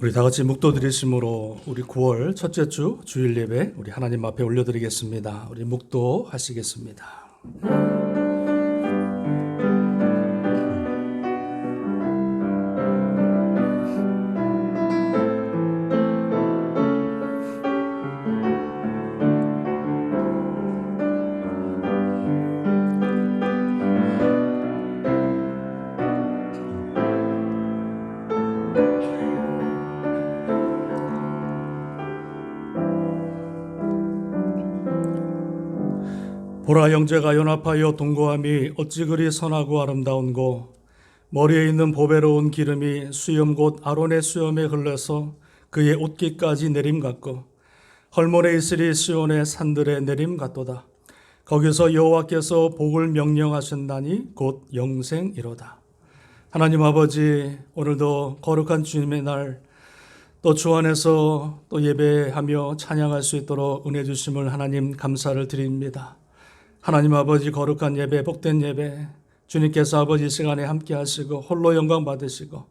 우리 다 같이 묵도 드리심으로 우리 9월 첫째 주 주일 예배 우리 하나님 앞에 올려드리겠습니다. 우리 묵도 하시겠습니다. 보라, 형제가 연합하여 동거함이 어찌 그리 선하고 아름다운고, 머리에 있는 보배로운 기름이 수염 곧 아론의 수염에 흘러서 그의 옷깃까지 내림 같고, 헐몬에 있으리 시온의 산들의 내림 같도다. 거기서 여호와께서 복을 명령하신다니 곧 영생이로다. 하나님 아버지, 오늘도 거룩한 주님의 날 또 주 안에서 또 예배하며 찬양할 수 있도록 은혜 주심을 하나님 감사를 드립니다. 하나님 아버지, 거룩한 예배, 복된 예배, 주님께서 아버지 시간에 함께 하시고 홀로 영광 받으시고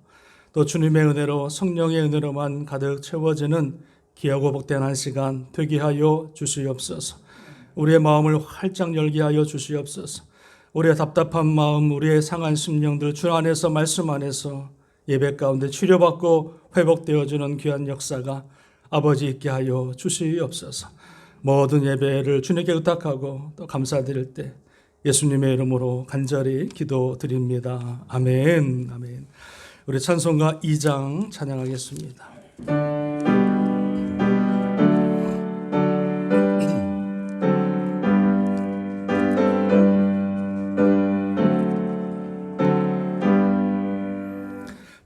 또 주님의 은혜로 성령의 은혜로만 가득 채워지는 귀하고 복된 한 시간 되게 하여 주시옵소서. 우리의 마음을 활짝 열게 하여 주시옵소서. 우리의 답답한 마음, 우리의 상한 심령들 주 안에서 말씀 안에서 예배 가운데 치료받고 회복되어지는 귀한 역사가 아버지 있게 하여 주시옵소서. 모든 예배를 주님께 의탁하고 또 감사드릴 때 예수님의 이름으로 간절히 기도드립니다. 아멘. 아멘. 우리 찬송가 2장 찬양하겠습니다.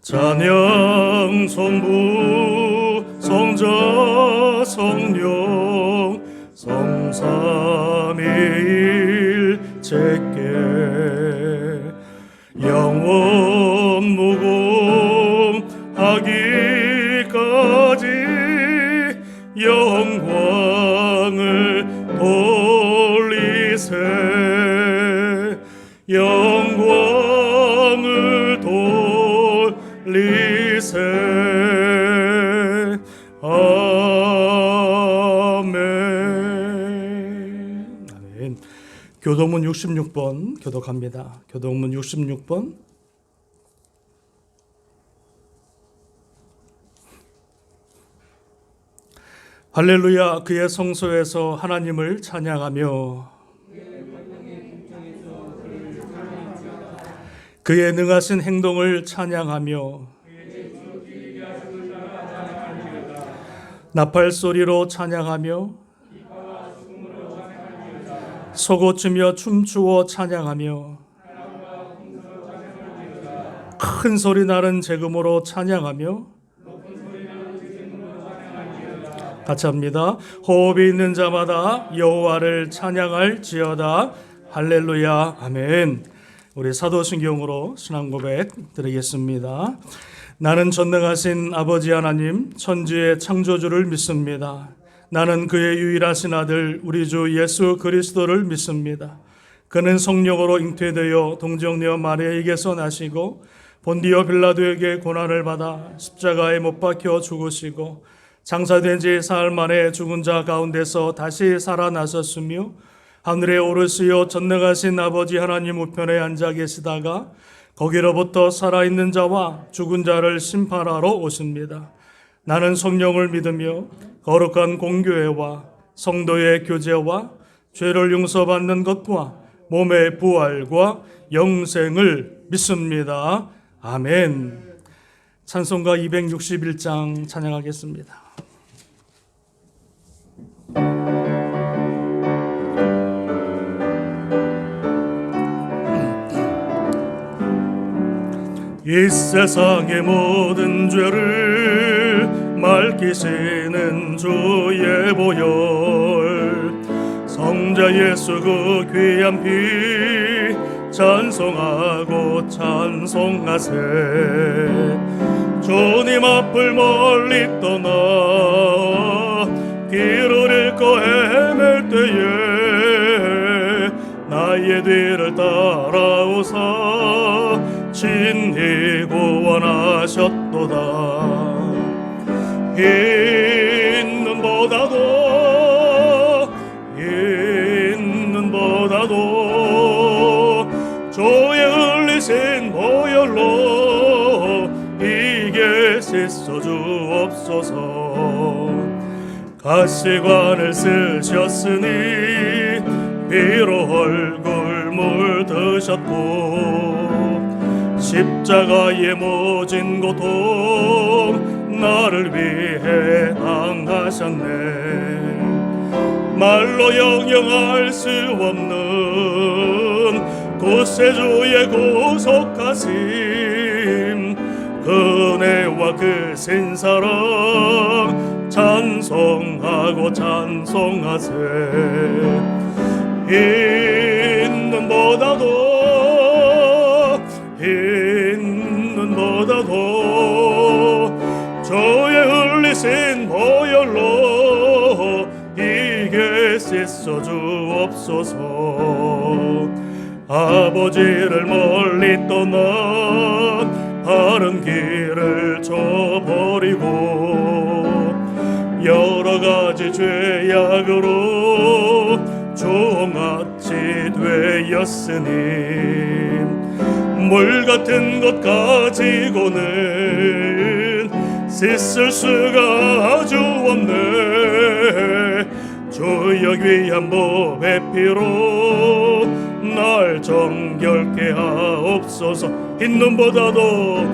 찬양 성부 성자 성령 성삼위일 제께 영원 무궁하기까지 영광을 돌리세 영광을 돌리세 교동문 66번 교독합니다. 교동문 66번. 할렐루야. 그의 성소에서 하나님을 찬양하며 그의 능하신 행동을 찬양하며 나팔 소리로 찬양하며 소고치며 춤추어 찬양하며 큰 소리 나는 재금으로 찬양하며 같이 합니다. 호흡이 있는 자마다 여호와를 찬양할지어다. 할렐루야. 아멘. 우리 사도신경으로 신앙 고백 드리겠습니다. 나는 전능하신 아버지 하나님 천지의 창조주를 믿습니다. 나는 그의 유일하신 아들 우리 주 예수 그리스도를 믿습니다. 그는 성령으로 잉태되어 동정녀 마리아에게서 나시고 본디오 빌라도에게 고난을 받아 십자가에 못 박혀 죽으시고 장사된 지 사흘 만에 죽은 자 가운데서 다시 살아나셨으며 하늘에 오르시어 전능하신 아버지 하나님 우편에 앉아 계시다가 거기로부터 살아있는 자와 죽은 자를 심판하러 오십니다. 나는 성령을 믿으며 거룩한 공교회와 성도의 교제와 죄를 용서받는 것과 몸의 부활과 영생을 믿습니다. 아멘. 찬송가 261장 찬양하겠습니다. 이 세상의 모든 죄를 맑히시는 주의 보혈 성자 예수 그 귀한 피 찬송하고 찬송하세 주님 앞을 멀리 떠나 길을 잃고 헤맬 때에 나의 뒤를 따라오사 친히 구원하셨도다. 있는보다도 조에 흘리신 보혈로 이게 씻어 주옵소서. 가시관을 쓰셨으니 피로 얼굴 물드셨고 십자가의 모진 고통 나를 위해 당하셨네. 말로 영영할 수 없는 구세주의 구속하심 그네와 그 신사랑 찬송하고 찬송하세. 있는보다도 조에 흘리신 보혈로 이게 씻어 주옵소서. 아버지를 멀리 떠나 바른 길을 저버리고 여러 가지 죄악으로 종같이 되었으니 물 같은 것 가지고는 씻을 수가 아주 없네. 주여 귀한 법의 피로 날 정결케 하옵소서. 있는보다도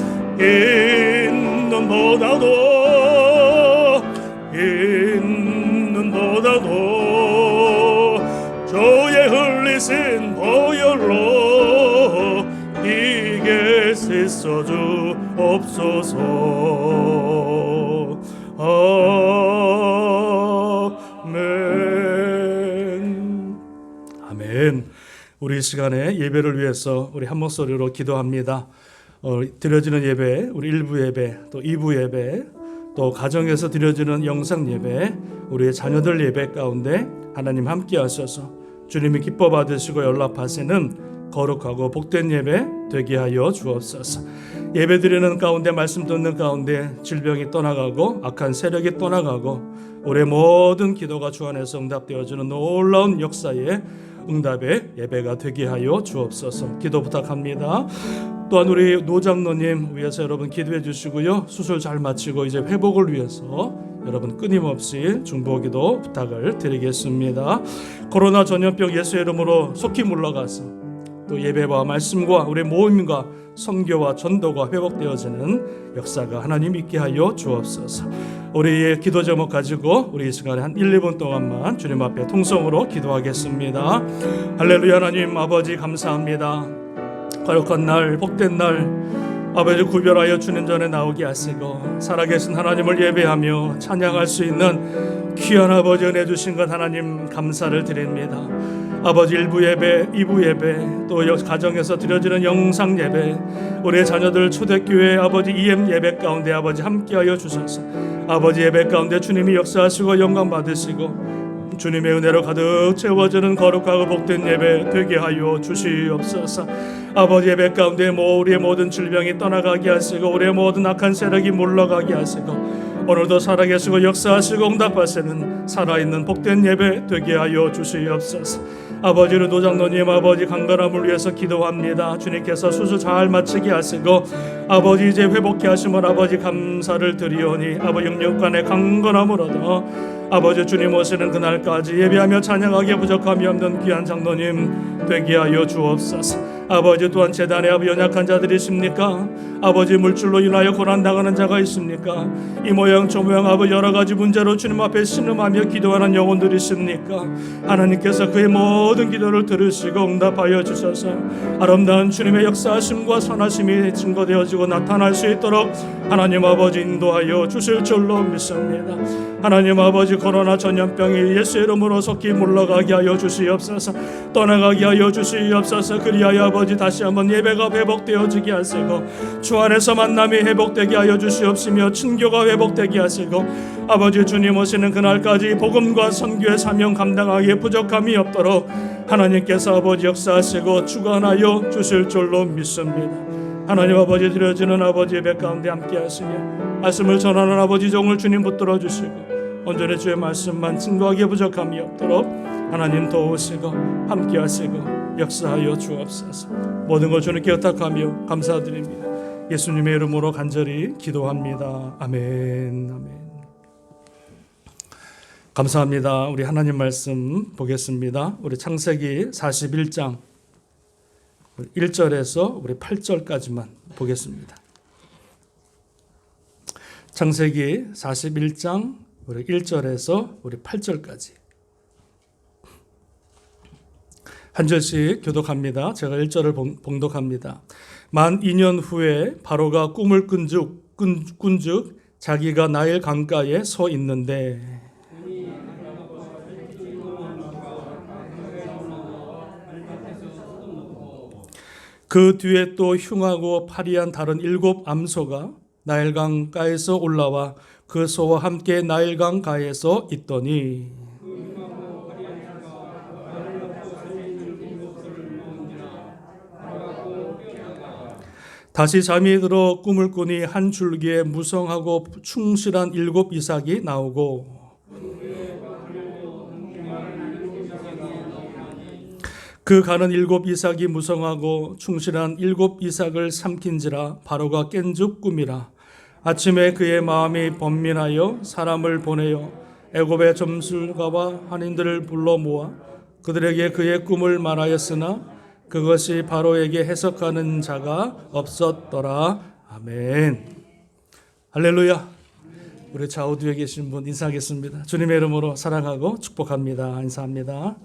조에 흘리신 보혈로 이게 씻어 주옵소서. 아멘. 아멘. 우리 시간에 예배를 위해서 우리 한 목소리로 기도합니다. 드려지는 예배, 우리 1부 예배, 또 2부 예배, 또 가정에서 드려지는 영상 예배, 우리의 자녀들 예배 가운데 하나님 함께 하셔서 주님이 기뻐 받으시고 연락하시는 거룩하고 복된 예배 되게 하여 주옵소서. 예배 드리는 가운데, 말씀 듣는 가운데 질병이 떠나가고 악한 세력이 떠나가고 우리의 모든 기도가 주 안에서 응답되어지는 놀라운 역사의 응답의 예배가 되게 하여 주옵소서. 기도 부탁합니다. 또한 우리 노장로님 위해서 여러분 기도해 주시고요. 수술 잘 마치고 이제 회복을 위해서 여러분 끊임없이 중보기도 부탁을 드리겠습니다. 코로나 전염병 예수의 이름으로 속히 물러가서 또 예배와 말씀과 우리 모임과 선교와 전도가 회복되어지는 역사가 하나님 있게 하여 주옵소서. 우리의 기도 제목 가지고 우리 이 시간에 한 1, 2분 동안만 주님 앞에 통성으로 기도하겠습니다. 할렐루야. 하나님 아버지 감사합니다. 거룩한 날, 복된 날 아버지 구별하여 주님 전에 나오게 하시고 살아계신 하나님을 예배하며 찬양할 수 있는 귀한 아버지 은혜 주신 것 하나님 감사를 드립니다. 아버지 1부 예배, 2부 예배, 또 가정에서 드려지는 영상 예배, 우리의 자녀들 초대교회 아버지 EM 예배 가운데 아버지 함께하여 주셔서 아버지 예배 가운데 주님이 역사하시고 영광 받으시고 주님의 은혜로 가득 채워지는 거룩하고 복된 예배 되게 하여 주시옵소서. 아버지 예배 가운데 우리의 모든 질병이 떠나가게 하시고 우리의 모든 악한 세력이 물러가게 하시고 오늘도 살아계시고 역사하시고 응답하시는 살아있는 복된 예배 되게 하여 주시옵소서. 아버지를 노장로님 아버지 강건함을 위해서 기도합니다. 주님께서 수술 잘 마치게 하시고 아버지 이제 회복케 하시면 아버지 감사를 드리오니 아버지 영육간의 강건함을 얻어 아버지 주님 오시는 그날까지 예배하며 찬양하기에 부족함이 없는 귀한 장로님 되게 하여 주옵소서. 아버지 또한 재단에 아버지 연약한 자들이 있습니까? 아버지 물질로 인하여 고난당하는 자가 있습니까? 이 모양 저 모양 아버지 여러 가지 문제로 주님 앞에 신음하며 기도하는 영혼들이 있습니까? 하나님께서 그의 모든 기도를 들으시고 응답하여 주셔서 아름다운 주님의 역사하심과 선하심이 증거되어지고 나타날 수 있도록 하나님 아버지 인도하여 주실 줄로 믿습니다. 하나님 아버지 코로나 전염병이 예수의 이름으로 속히 물러가게 하여 주시옵소서. 떠나가게 하여 주시옵소서. 그리하여 아버지 다시 한번 예배가 회복되어지게 하시고 주 안에서 만남이 회복되게 하여 주시옵시며 친교가 회복되게 하시고 아버지 주님 오시는 그날까지 복음과 선교의 사명 감당하기에 부족함이 없도록 하나님께서 아버지 역사하시고 주관하여 주실 줄로 믿습니다. 하나님 아버지 드려지는 아버지의 배 가운데 함께 하시며 말씀을 전하는 아버지 종을 주님 붙들어 주시고 온전히 주의 말씀만 증거하기에 부족함이 없도록 하나님 도우시고 함께 하시고 역사하여 주옵소서. 모든 걸 주님께 의탁하며 감사드립니다. 예수님의 이름으로 간절히 기도합니다. 아멘. 아멘. 감사합니다. 우리 하나님 말씀 보겠습니다. 우리 창세기 41장 1절에서 우리 8절까지만 보겠습니다. 창세기 41장 우리 1절에서 우리 8절까지 한 절씩 교독합니다. 제가 1절을 봉독합니다. 만 2년 후에 바로가 꿈을 꾼즉 자기가 나일 강가에 서 있는데 그 뒤에 또 흉하고 파리한 다른 7 암소가 나일강 가에서 올라와 그 소와 함께 나일강 가에서 있더니 다시 잠이 들어 꿈을 꾸니 한 줄기에 무성하고 충실한 7 이삭이 나오고 그 가는 7 이삭이 무성하고 충실한 7 이삭을 삼킨지라 바로가 깬즉 꿈이라. 아침에 그의 마음이 번민하여 사람을 보내어 애굽의 점술가와 한인들을 불러 모아 그들에게 그의 꿈을 말하였으나 그것이 바로에게 해석하는 자가 없었더라. 아멘. 할렐루야. 우리 좌우 뒤에 계신 분 인사하겠습니다. 주님의 이름으로 사랑하고 축복합니다. 인사합니다.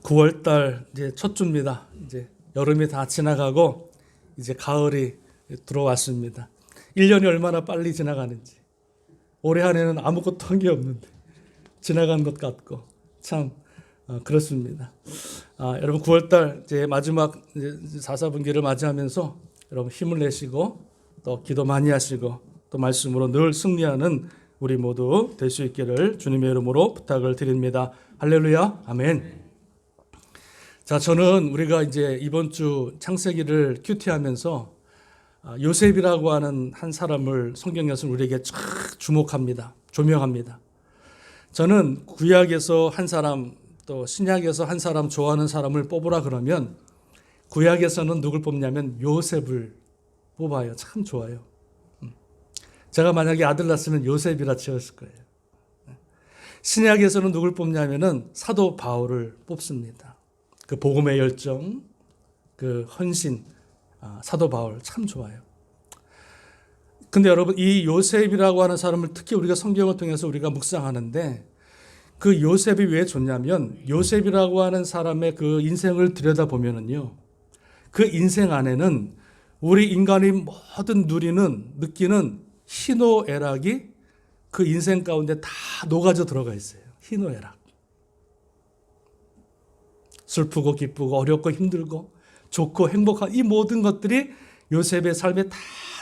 9월달 이제 첫 주입니다. 이제 여름이 다 지나가고 이제 가을이 들어왔습니다. 1년이 얼마나 빨리 지나가는지. 올해 한 해는 아무것도 한 게 없는데 지나간 것 같고 참 그렇습니다. 여러분 9월달 이제 마지막 이제 4사분기를 맞이하면서 여러분 힘을 내시고 또 기도 많이 하시고 또 말씀으로 늘 승리하는 우리 모두 될 수 있기를 주님의 이름으로 부탁을 드립니다. 할렐루야. 아멘. 자, 저는 우리가 이제 이번 주 창세기를 큐티하면서 요셉이라고 하는 한 사람을 성경에서 우리에게 쫙 주목합니다. 조명합니다. 저는 구약에서 한 사람 또 신약에서 한 사람 좋아하는 사람을 뽑으라 그러면 구약에서는 누굴 뽑냐면 요셉을 뽑아요. 참 좋아요. 제가 만약에 아들 낳았으면 요셉이라 지었을 거예요. 신약에서는 누굴 뽑냐면은 사도 바울을 뽑습니다. 그 복음의 열정, 그 헌신, 사도 바울 참 좋아요. 근데 여러분 이 요셉이라고 하는 사람을 특히 우리가 성경을 통해서 우리가 묵상하는데 그 요셉이 왜 좋냐면 요셉이라고 하는 사람의 그 인생을 들여다보면은요. 그 인생 안에는 우리 인간이 모든 느끼는 희노애락이 그 인생 가운데 다 녹아져 들어가 있어요. 희노애락. 슬프고 기쁘고 어렵고 힘들고 좋고 행복한 이 모든 것들이 요셉의 삶에 다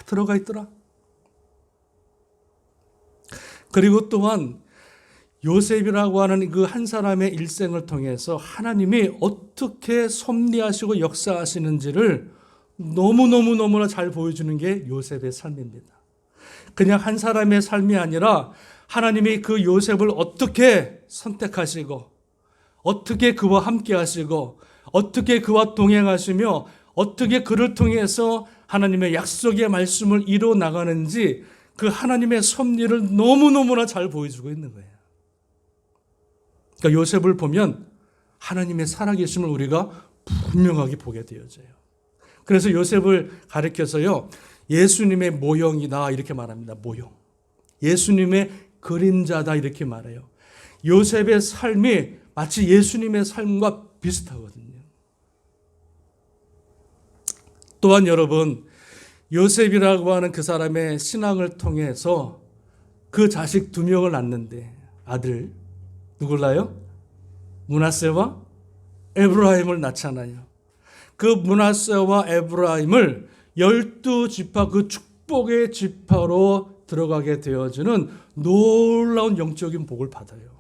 들어가 있더라. 그리고 또한 요셉이라고 하는 그 한 사람의 일생을 통해서 하나님이 어떻게 섭리하시고 역사하시는지를 너무나 잘 보여주는 게 요셉의 삶입니다. 그냥 한 사람의 삶이 아니라 하나님이 그 요셉을 어떻게 선택하시고 어떻게 그와 함께 하시고 어떻게 그와 동행하시며 어떻게 그를 통해서 하나님의 약속의 말씀을 이루어 나가는지 그 하나님의 섭리를 너무나 잘 보여주고 있는 거예요. 그러니까 요셉을 보면 하나님의 살아계심을 우리가 분명하게 보게 되어져요. 그래서 요셉을 가리켜서요. 예수님의 모형이다 이렇게 말합니다. 모형. 예수님의 그림자다 이렇게 말해요. 요셉의 삶이 마치 예수님의 삶과 비슷하거든요. 또한 여러분 요셉이라고 하는 그 사람의 신앙을 통해서 그 자식 2명을 낳는데 아들 누굴라요? 므낫세와 에브라임을 낳잖아요. 그 므낫세와 에브라임을 12지파 그 축복의 지파로 들어가게 되어지는 놀라운 영적인 복을 받아요.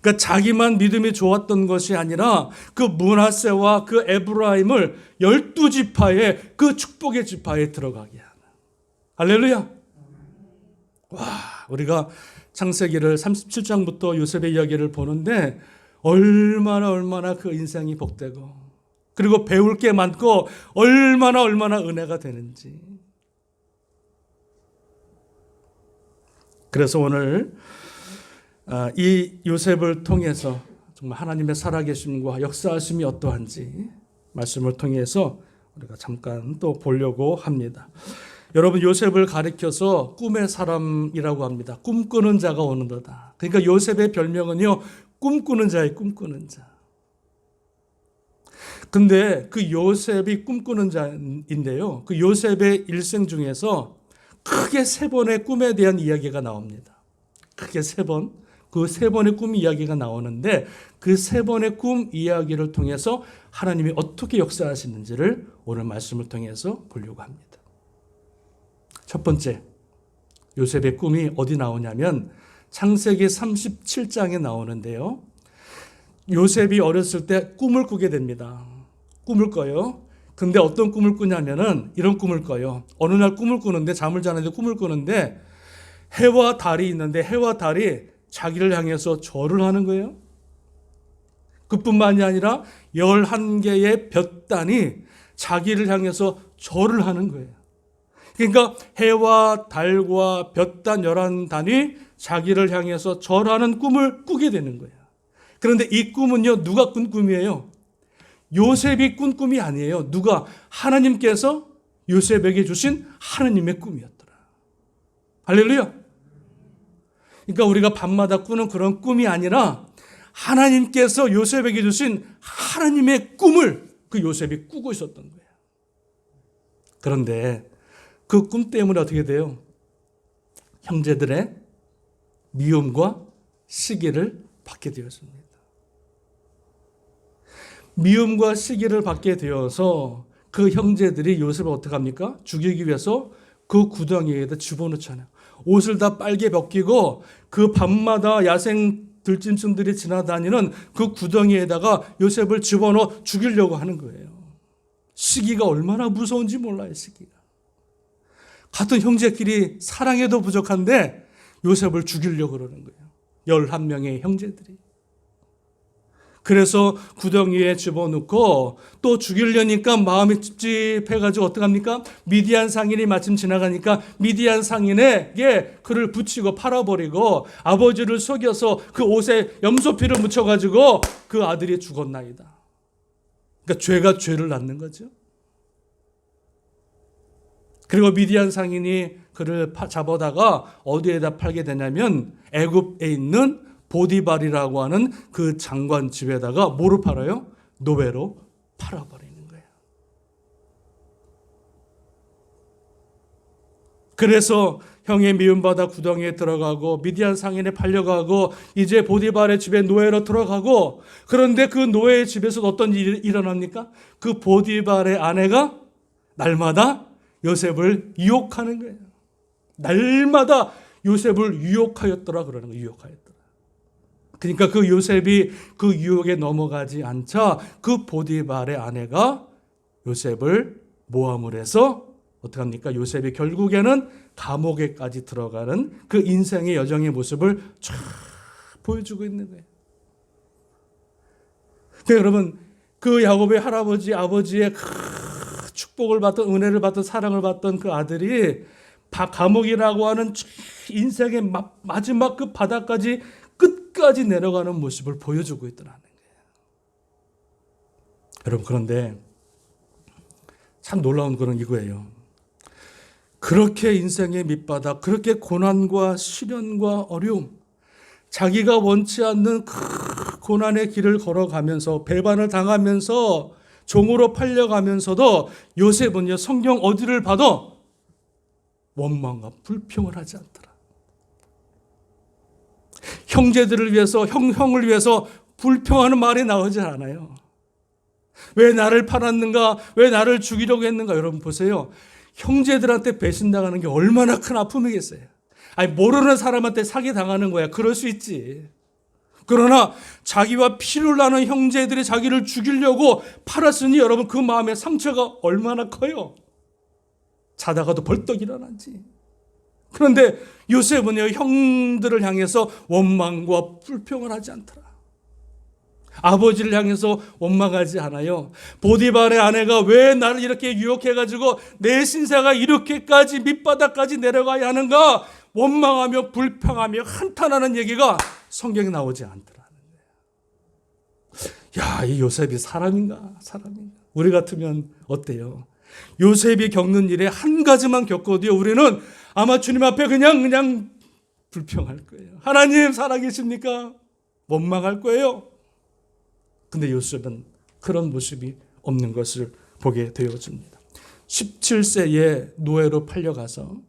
그러니까 자기만 믿음이 좋았던 것이 아니라 그 므낫세와 그 에브라임을 12지파의 그 축복의 지파에 들어가게 하는. 할렐루야. 와, 우리가 창세기를 37장부터 요셉의 이야기를 보는데 얼마나 그 인생이 복되고 그리고 배울 게 많고 얼마나 은혜가 되는지. 그래서 오늘 이 요셉을 통해서 정말 하나님의 살아계심과 역사하심이 어떠한지 말씀을 통해서 우리가 잠깐 또 보려고 합니다. 여러분, 요셉을 가리켜서 꿈의 사람이라고 합니다. 꿈꾸는 자가 오는도다. 그러니까 요셉의 별명은요, 꿈꾸는 자의 꿈꾸는 자. 근데 그 요셉이 꿈꾸는 자인데요, 그 요셉의 일생 중에서 크게 3번의 꿈에 대한 이야기가 나옵니다. 크게 3번. 그 3번의 꿈 이야기가 나오는데 그 3번의 꿈 이야기를 통해서 하나님이 어떻게 역사하시는지를 오늘 말씀을 통해서 보려고 합니다. 첫 번째, 요셉의 꿈이 어디 나오냐면 창세기 37장에 나오는데요. 요셉이 어렸을 때 꿈을 꾸게 됩니다. 꿈을 꿔요. 근데 어떤 꿈을 꾸냐면은 이런 꿈을 꿔요. 어느 날 꿈을 꾸는데, 잠을 자는데 꿈을 꾸는데 해와 달이 있는데 해와 달이 자기를 향해서 절을 하는 거예요. 그뿐만이 아니라 11개의 볕단이 자기를 향해서 절을 하는 거예요. 그러니까 해와 달과 볕단 11단이 자기를 향해서 절하는 꿈을 꾸게 되는 거예요. 그런데 이 꿈은요, 누가 꾼 꿈이에요? 요셉이 꾼 꿈이 아니에요. 누가? 하나님께서 요셉에게 주신 하나님의 꿈이었더라. 할렐루야. 그러니까 우리가 밤마다 꾸는 그런 꿈이 아니라 하나님께서 요셉에게 주신 하나님의 꿈을 그 요셉이 꾸고 있었던 거예요. 그런데 그 꿈 때문에 어떻게 돼요? 형제들의 미움과 시기를 받게 되었습니다. 미움과 시기를 받게 되어서 그 형제들이 요셉을 어떻게 합니까? 죽이기 위해서 그 구덩이에다 집어넣잖아요. 옷을 다 빨개 벗기고 그 밤마다 야생 들짐승들이 지나다니는 그 구덩이에다가 요셉을 집어넣어 죽이려고 하는 거예요. 시기가 얼마나 무서운지 몰라요, 시기가. 같은 형제끼리 사랑해도 부족한데 요셉을 죽이려고 그러는 거예요. 11명의 형제들이. 그래서 구덩이에 집어넣고 또 죽이려니까 마음이 찝찝해가지고 어떡합니까? 미디안 상인이 마침 지나가니까 미디안 상인에게 그를 붙이고 팔아버리고 아버지를 속여서 그 옷에 염소피를 묻혀가지고 그 아들이 죽었나이다. 그러니까 죄가 죄를 낳는 거죠. 그리고 미디안 상인이 그를 잡아다가 어디에다 팔게 되냐면 애굽에 있는 보디발이라고 하는 그 장관 집에다가 뭐로 팔아요? 노예로 팔아버리는 거예요. 그래서 형의 미움받아 구덩이에 들어가고 미디안 상인에 팔려가고 이제 보디발의 집에 노예로 들어가고, 그런데 그 노예의 집에서 어떤 일이 일어납니까? 그 보디발의 아내가 날마다 요셉을 유혹하는 거예요. 날마다 요셉을 유혹하였더라 그러는 거예요. 유혹하였더라. 그러니까 그 요셉이 그 유혹에 넘어가지 않자 그 보디발의 아내가 요셉을 모함을 해서 어떻게 합니까? 요셉이 결국에는 감옥에까지 들어가는 그 인생의 여정의 모습을 쫙 보여주고 있는 거예요. 근데 여러분, 그 야곱의 할아버지, 아버지의 축복을 받던, 은혜를 받던, 사랑을 받던 그 아들이 감옥이라고 하는 인생의 마지막 그 바닥까지 끝까지 내려가는 모습을 보여주고 있더라는 거예요. 여러분, 그런데 참 놀라운 것은 이거예요. 그렇게 인생의 밑바닥, 그렇게 고난과 시련과 어려움, 자기가 원치 않는 그 고난의 길을 걸어가면서 배반을 당하면서 종으로 팔려가면서도 요셉은요, 성경 어디를 봐도 원망과 불평을 하지 않더라. 형제들을 위해서, 형을 위해서 불평하는 말이 나오지 않아요. 왜 나를 팔았는가? 왜 나를 죽이려고 했는가? 여러분 보세요. 형제들한테 배신당하는 게 얼마나 큰 아픔이겠어요. 아니, 모르는 사람한테 사기당하는 거야. 그럴 수 있지. 그러나 자기와 피를 나눈 형제들이 자기를 죽이려고 팔았으니 여러분 그 마음의 상처가 얼마나 커요. 자다가도 벌떡 일어난지. 그런데 요셉은요, 형들을 향해서 원망과 불평을 하지 않더라. 아버지를 향해서 원망하지 않아요. 보디발의 아내가 왜 나를 이렇게 유혹해가지고 내 신세가 이렇게까지 밑바닥까지 내려가야 하는가 원망하며 불평하며 한탄하는 얘기가 성경에 나오지 않더라는 거예요. 야, 이 요셉이 사람인가? 우리 같으면 어때요? 요셉이 겪는 일에 한 가지만 겪어도요, 우리는 아마 주님 앞에 그냥 불평할 거예요. 하나님 살아계십니까? 원망할 거예요. 근데 요셉은 그런 모습이 없는 것을 보게 되어집니다. 17세에 노예로 팔려가서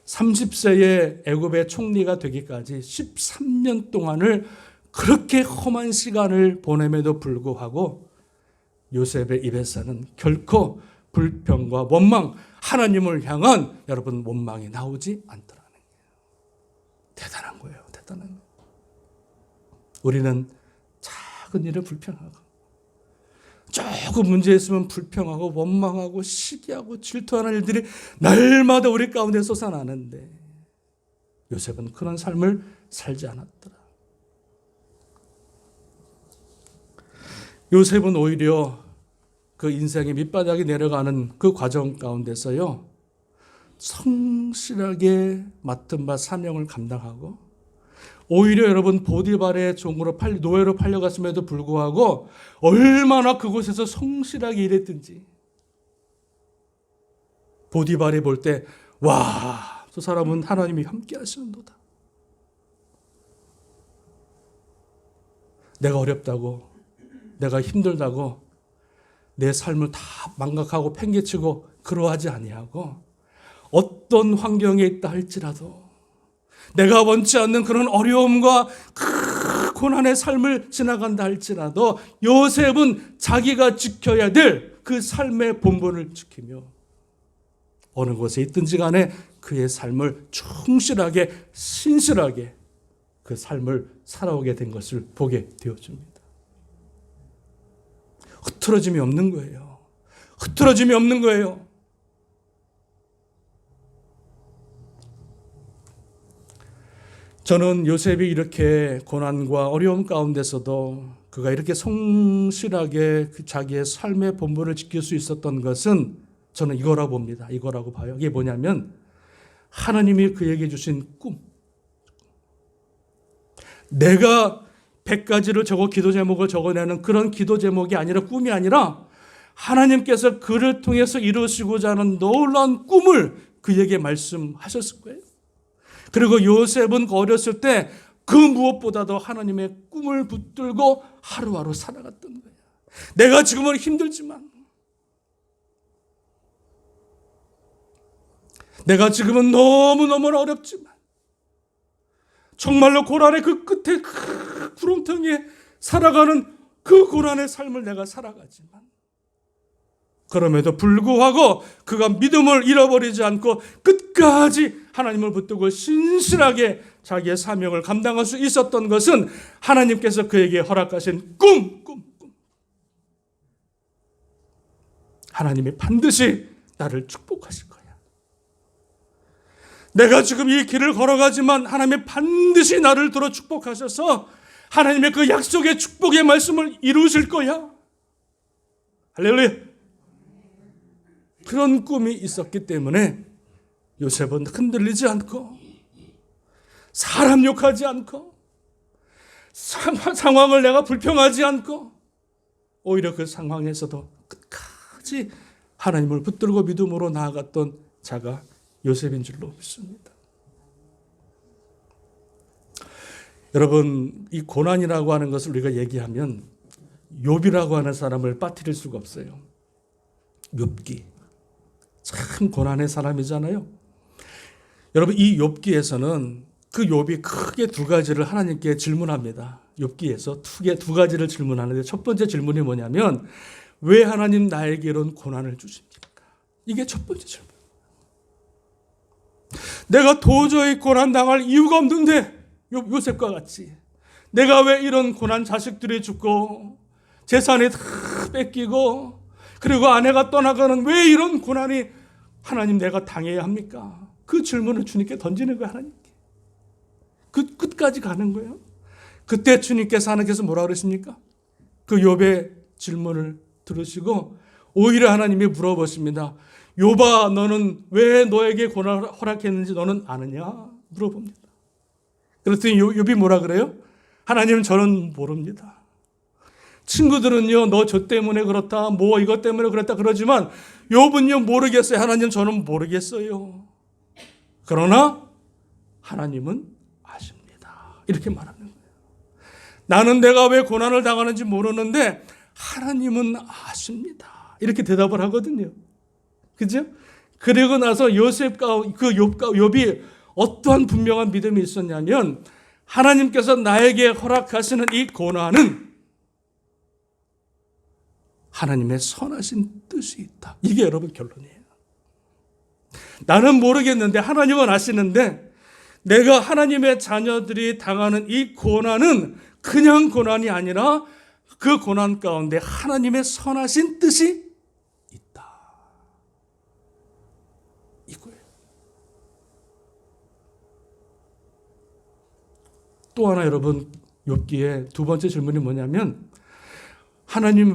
30세에 애굽의 총리가 되기까지 13년 동안을 그렇게 험한 시간을 보냄에도 불구하고 요셉의 입에서는 결코 불평과 원망, 하나님을 향한 여러분 원망이 나오지 않더라는 거예요. 대단한 거예요. 대단한 거예요. 우리는 작은 일을 불평하고 조금 문제 있으면 불평하고 원망하고 시기하고 질투하는 일들이 날마다 우리 가운데 솟아나는데 요셉은 그런 삶을 살지 않았더라. 요셉은 오히려 그 인생의 밑바닥이 내려가는 그 과정 가운데서요, 성실하게 맡은 바 사명을 감당하고 오히려 여러분 보디발의 종으로 노예로 팔려갔음에도 불구하고 얼마나 그곳에서 성실하게 일했든지 보디발이 볼 때 와, 저 사람은 하나님이 함께 하시는도다. 내가 어렵다고, 내가 힘들다고 내 삶을 다 망각하고 팽개치고 그러하지 아니하고 어떤 환경에 있다 할지라도 내가 원치 않는 그런 어려움과 그 고난의 삶을 지나간다 할지라도 요셉은 자기가 지켜야 될 그 삶의 본분을 지키며 어느 곳에 있든지 간에 그의 삶을 충실하게 신실하게 그 삶을 살아오게 된 것을 보게 되어줍니다. 흐트러짐이 없는 거예요. 흐트러짐이 없는 거예요. 저는 요셉이 이렇게 고난과 어려움 가운데서도 그가 이렇게 성실하게 자기의 삶의 본분을 지킬 수 있었던 것은 저는 이거라고 봅니다. 이거라고 봐요. 이게 뭐냐면 하나님이 그에게 주신 꿈. 내가 100가지를 기도 제목을 적어내는 그런 기도 제목이 아니라 꿈이 아니라 하나님께서 그를 통해서 이루시고자 하는 놀라운 꿈을 그에게 말씀하셨을 거예요. 그리고 요셉은 어렸을 때 그 무엇보다도 하나님의 꿈을 붙들고 하루하루 살아갔던 거예요. 내가 지금은 힘들지만, 내가 지금은 너무너무 어렵지만, 정말로 고난의 그 끝에 그 구렁텅이에 살아가는 그 고난의 삶을 내가 살아가지만 그럼에도 불구하고 그가 믿음을 잃어버리지 않고 끝까지 하나님을 붙들고 신실하게 자기의 사명을 감당할 수 있었던 것은 하나님께서 그에게 허락하신 꿈. 하나님이 반드시 나를 축복하실 거야. 내가 지금 이 길을 걸어가지만 하나님이 반드시 나를 들어 축복하셔서 하나님의 그 약속의 축복의 말씀을 이루실 거야. 할렐루야. 그런 꿈이 있었기 때문에 요셉은 흔들리지 않고 사람 욕하지 않고 상황을 내가 불평하지 않고 오히려 그 상황에서도 끝까지 하나님을 붙들고 믿음으로 나아갔던 자가 요셉인 줄로 믿습니다. 여러분, 이 고난이라고 하는 것을 우리가 얘기하면 욥이라고 하는 사람을 빠뜨릴 수가 없어요. 욥기. 참 고난의 사람이잖아요. 여러분, 이 욥기에서는 그 욥이 크게 두 가지를 하나님께 질문합니다. 욥기에서 두 가지를 질문하는데 첫 번째 질문이 뭐냐면 왜 하나님 나에게 이런 고난을 주십니까? 이게 첫 번째 질문. 내가 도저히 고난당할 이유가 없는데 요셉과 같이 내가 왜 이런 고난, 자식들이 죽고 재산이 다 뺏기고 그리고 아내가 떠나가는 왜 이런 고난이 하나님 내가 당해야 합니까? 그 질문을 주님께 던지는 거예요. 하나님께. 그 끝까지 가는 거예요. 그때 하나님께서 뭐라 그러십니까? 그 욥의 질문을 들으시고 오히려 하나님이 물어보십니다. 욥아, 너는 왜 너에게 고난을 허락했는지 너는 아느냐? 물어봅니다. 그랬더니 욥이 뭐라 그래요? 하나님, 저는 모릅니다. 친구들은요, 너 저 때문에 그렇다, 뭐 이것 때문에 그렇다 그러지만 욥은요, 모르겠어요. 하나님, 저는 모르겠어요. 그러나 하나님은 아십니다. 이렇게 말하는 거예요. 나는 내가 왜 고난을 당하는지 모르는데 하나님은 아십니다. 이렇게 대답을 하거든요. 그죠? 그리고 나서 욥이 어떠한 분명한 믿음이 있었냐면 하나님께서 나에게 허락하시는 이 고난은 하나님의 선하신 뜻이 있다. 이게 여러분 결론이에요. 나는 모르겠는데 하나님은 아시는데 내가 하나님의 자녀들이 당하는 이 고난은 그냥 고난이 아니라 그 고난 가운데 하나님의 선하신 뜻이 있다. 이거예요. 또 하나 여러분 욥기의 두 번째 질문이 뭐냐면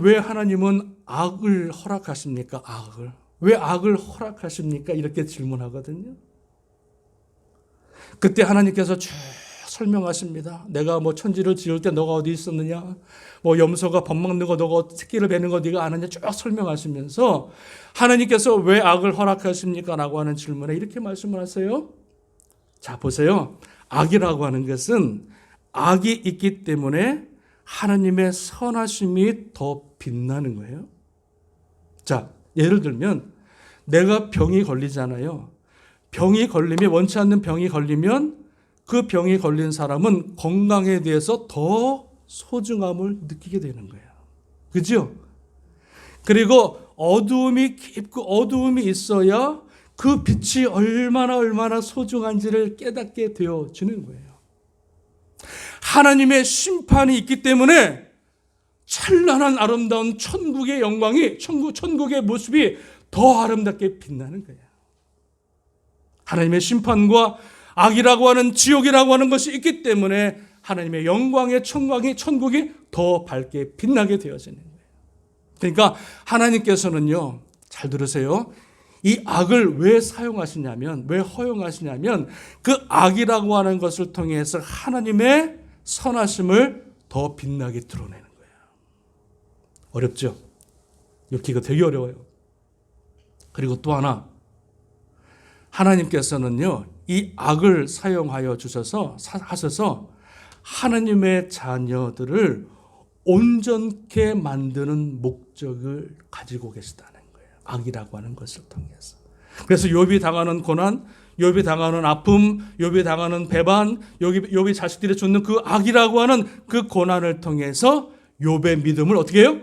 왜 하나님은 악을 허락하십니까? 악을. 왜 악을 허락하십니까? 이렇게 질문하거든요. 그때 하나님께서 쭉 설명하십니다. 내가 뭐 천지를 지을 때 너가 어디 있었느냐? 뭐 염소가 밥 먹는 거 너가 새끼를 베는 거 네가 아느냐? 쭉 설명하시면서 하나님께서 왜 악을 허락하십니까? 라고 하는 질문에 이렇게 말씀을 하세요. 자, 보세요. 악이라고 하는 것은 악이 있기 때문에 하나님의 선하심이 더 빛나는 거예요. 자, 예를 들면 내가 병이 걸리잖아요. 원치 않는 병이 걸리면 그 병이 걸린 사람은 건강에 대해서 더 소중함을 느끼게 되는 거예요. 그죠? 그리고 어두움이 깊고 어두움이 있어야 그 빛이 얼마나 소중한지를 깨닫게 되어지는 거예요. 하나님의 심판이 있기 때문에 찬란한 아름다운 천국의 영광이, 천국의 모습이 더 아름답게 빛나는 거예요. 하나님의 심판과 악이라고 하는 지옥이라고 하는 것이 있기 때문에 하나님의 영광의 천국이 더 밝게 빛나게 되어지는 거예요. 그러니까 하나님께서는요, 잘 들으세요. 이 악을 왜 사용하시냐면, 왜 허용하시냐면 그 악이라고 하는 것을 통해서 하나님의 선하심을 더 빛나게 드러내는 거예요. 어렵죠? 이거 되게 어려워요. 그리고 또 하나, 하나님께서는요, 이 악을 사용하여 하셔서 하나님의 자녀들을 온전케 만드는 목적을 가지고 계시다는 거예요. 악이라고 하는 것을 통해서. 그래서 욥이 당하는 고난, 욥이 당하는 아픔, 욥이 당하는 배반, 욥이 자식들이 죽는 그 악이라고 하는 그 고난을 통해서 욥의 믿음을 어떻게 해요?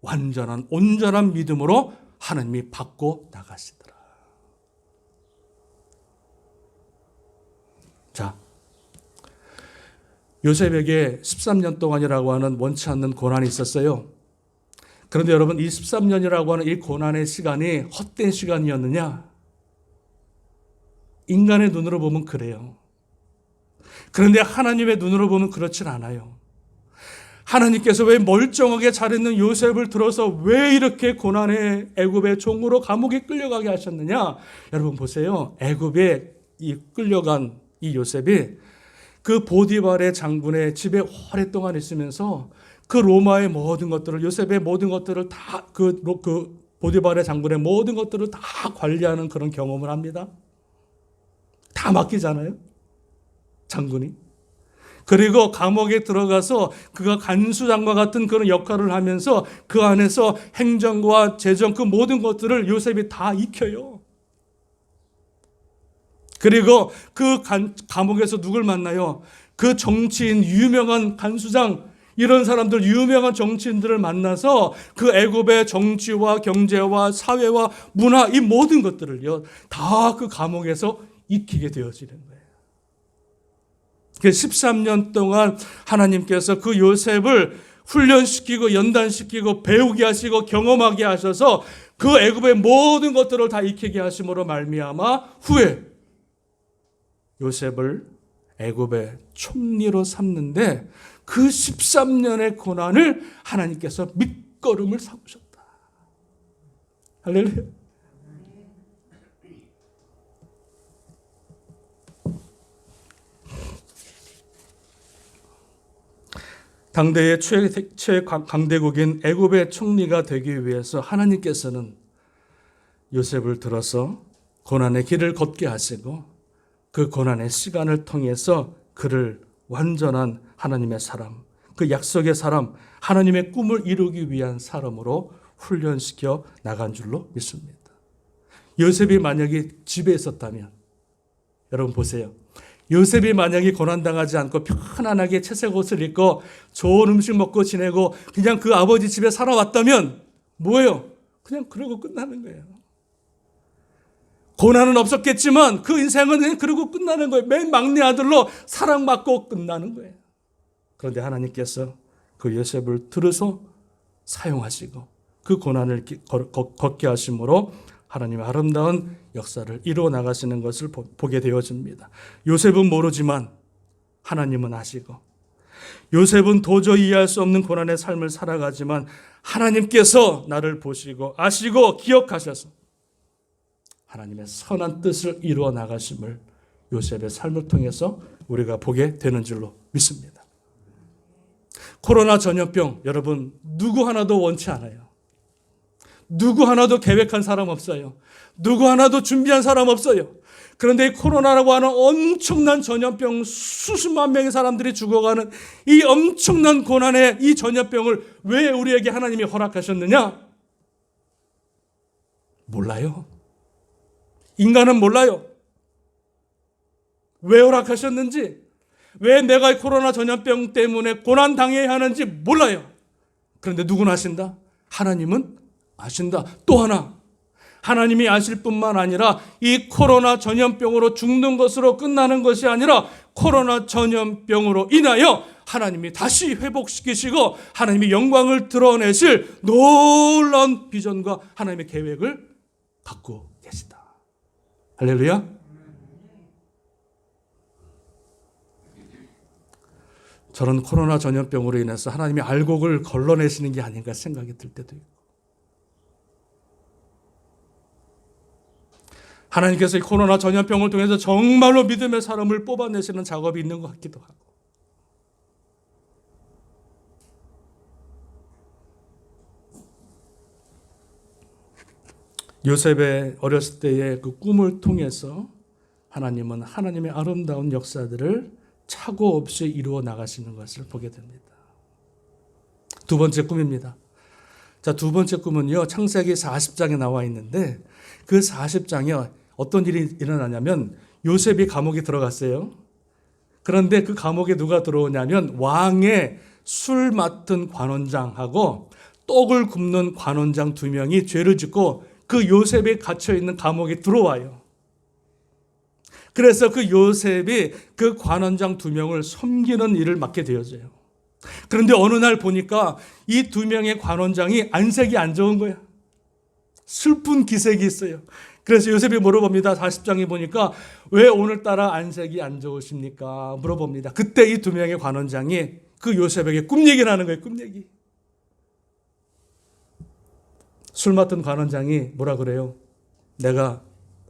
온전한 믿음으로 하나님이 받고 나가시더라. 자, 요셉에게 13년 동안이라고 하는 원치 않는 고난이 있었어요. 그런데 여러분, 이 13년이라고 하는 이 고난의 시간이 헛된 시간이었느냐? 인간의 눈으로 보면 그래요. 그런데 하나님의 눈으로 보면 그렇진 않아요. 하나님께서 왜 멀쩡하게 잘했는 요셉을 들어서 왜 이렇게 고난의 애굽의 종으로 감옥에 끌려가게 하셨느냐? 여러분 보세요. 애굽에 끌려간 이 요셉이 그 보디발의 장군의 집에 오랫동안 있으면서 그 로마의 모든 것들을, 요셉의 모든 것들을 다 그 보디발의 장군의 모든 것들을 다 관리하는 그런 경험을 합니다. 다 맡기잖아요, 장군이. 그리고 감옥에 들어가서 그가 간수장과 같은 그런 역할을 하면서 그 안에서 행정과 재정 그 모든 것들을 요셉이 다 익혀요. 그리고 그 감옥에서 누굴 만나요? 그 정치인, 유명한 간수장, 이런 사람들, 유명한 정치인들을 만나서 그 애굽의 정치와 경제와 사회와 문화, 이 모든 것들을요 다 그 감옥에서 익히게 되어지는 거예요. 그 13년 동안 하나님께서 그 요셉을 훈련시키고 연단시키고 배우게 하시고 경험하게 하셔서 그 애굽의 모든 것들을 다 익히게 하심으로 말미암아 후에 요셉을 애굽의 총리로 삼는데 그 13년의 고난을 하나님께서 밑거름을 삼으셨다. 할렐루야. 당대의 최강대국인 애굽의 총리가 되기 위해서 하나님께서는 요셉을 들어서 고난의 길을 걷게 하시고 그 고난의 시간을 통해서 그를 완전한 하나님의 사람, 그 약속의 사람, 하나님의 꿈을 이루기 위한 사람으로 훈련시켜 나간 줄로 믿습니다. 요셉이 만약에 집에 있었다면, 여러분 보세요. 요셉이 만약에 고난당하지 않고 편안하게 채색 옷을 입고 좋은 음식 먹고 지내고 그냥 그 아버지 집에 살아왔다면 뭐예요? 그냥 그러고 끝나는 거예요. 고난은 없었겠지만 그 인생은 그냥 그러고 끝나는 거예요. 맨 막내 아들로 사랑받고 끝나는 거예요. 그런데 하나님께서 그 요셉을 들어서 사용하시고 그 고난을 걷게 하심으로 하나님의 아름다운 역사를 이루어 나가시는 것을 보게 되어집니다. 요셉은 모르지만 하나님은 아시고, 요셉은 도저히 이해할 수 없는 고난의 삶을 살아가지만 하나님께서 나를 보시고 아시고 기억하셔서 하나님의 선한 뜻을 이루어 나가심을 요셉의 삶을 통해서 우리가 보게 되는 줄로 믿습니다. 코로나 전염병, 여러분 누구 하나도 원치 않아요. 누구 하나도 계획한 사람 없어요. 누구 하나도 준비한 사람 없어요. 그런데 이 코로나라고 하는 엄청난 전염병, 수십만 명의 사람들이 죽어가는 이 엄청난 고난의 이 전염병을 왜 우리에게 하나님이 허락하셨느냐? 몰라요. 인간은 몰라요. 왜 허락하셨는지, 왜 내가 이 코로나 전염병 때문에 고난당해야 하는지 몰라요. 그런데 누구는 아신다? 하나님은 아신다. 또 하나, 하나님이 아실 뿐만 아니라 이 코로나 전염병으로 죽는 것으로 끝나는 것이 아니라 코로나 전염병으로 인하여 하나님이 다시 회복시키시고 하나님이 영광을 드러내실 놀라운 비전과 하나님의 계획을 갖고 계시다. 할렐루야. 저는 코로나 전염병으로 인해서 하나님이 알곡을 걸러내시는 게 아닌가 생각이 들 때도 있고, 하나님께서 이 코로나 전염병을 통해서 정말로 믿음의 사람을 뽑아내시는 작업이 있는 것 같기도 하고, 요셉의 어렸을 때의 그 꿈을 통해서 하나님은 하나님의 아름다운 역사들을 착오 없이 이루어 나가시는 것을 보게 됩니다. 두 번째 꿈입니다. 자, 두 번째 꿈은요, 창세기 40장에 나와 있는데 그 40장에 어떤 일이 일어나냐면 요셉이 감옥에 들어갔어요. 그런데 그 감옥에 누가 들어오냐면 왕의 술 맡은 관원장하고 떡을 굽는 관원장 두 명이 죄를 짓고 그 요셉이 갇혀있는 감옥에 들어와요. 그래서 그 요셉이 그 관원장 두 명을 섬기는 일을 맡게 되어져요. 그런데 어느 날 보니까 이 두 명의 관원장이 안색이 안 좋은 거야. 슬픈 기색이 있어요. 그래서 요셉이 물어봅니다. 40장에 보니까 왜 오늘따라 안색이 안 좋으십니까? 물어봅니다. 그때 이 두 명의 관원장이 그 요셉에게 꿈 얘기를 하는 거예요. 꿈 얘기. 술 맡은 관원장이 뭐라 그래요? 내가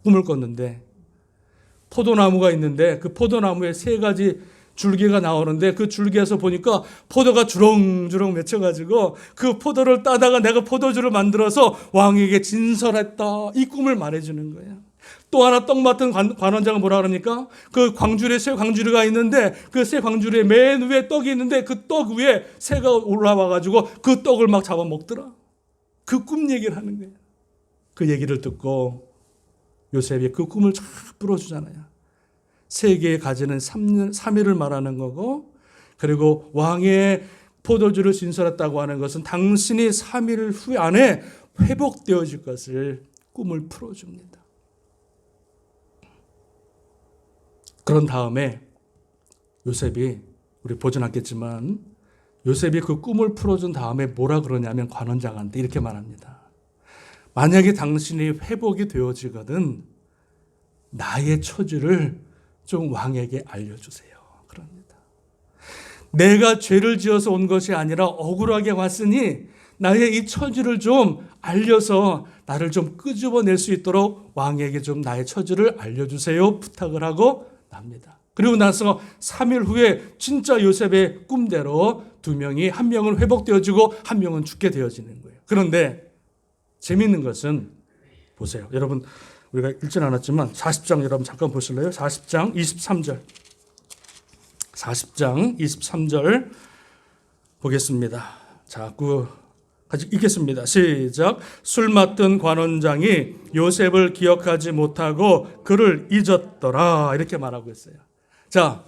꿈을 꿨는데 포도나무가 있는데 그 포도나무에 세 가지 줄기가 나오는데 그 줄기에서 보니까 포도가 주렁주렁 맺혀가지고 그 포도를 따다가 내가 포도주를 만들어서 왕에게 진설했다. 이 꿈을 말해주는 거예요. 또 하나 떡 맡은 관원장은 뭐라 그러니까 그 광주리에 새 광주리가 있는데 그 새 광주리에 맨 위에 떡이 있는데 그 떡 위에 새가 올라와가지고 그 떡을 막 잡아먹더라. 그 꿈 얘기를 하는 거예요. 그 얘기를 듣고 요셉이 그 꿈을 쫙 풀어주잖아요. 세계에 가지는 3일을 말하는 거고, 그리고 왕의 포도주를 진설했다고 하는 것은 당신이 3일 후 안에 회복되어질 것을 꿈을 풀어줍니다. 그런 다음에 요셉이, 우리 보진 않겠지만 요셉이 그 꿈을 풀어준 다음에 뭐라 그러냐면 관원장한테 이렇게 말합니다. 만약에 당신이 회복이 되어지거든 나의 처지를 좀 왕에게 알려주세요. 그럽니다. 내가 죄를 지어서 온 것이 아니라 억울하게 왔으니 나의 이 처지를 좀 알려서 나를 좀 끄집어낼 수 있도록 왕에게 좀 나의 처지를 알려주세요. 부탁을 하고 납니다. 그리고 나서 3일 후에 진짜 요셉의 꿈대로 2명이, 1명은 회복되어지고 1명은 죽게 되어지는 거예요. 그런데 재미있는 것은 보세요. 여러분 우리가 읽진 않았지만 40장 여러분 잠깐 보실래요? 40장 23절. 40장 23절 보겠습니다. 자, 같이 읽겠습니다. 시작. 술 맡은 관원장이 요셉을 기억하지 못하고 그를 잊었더라. 이렇게 말하고 있어요. 자,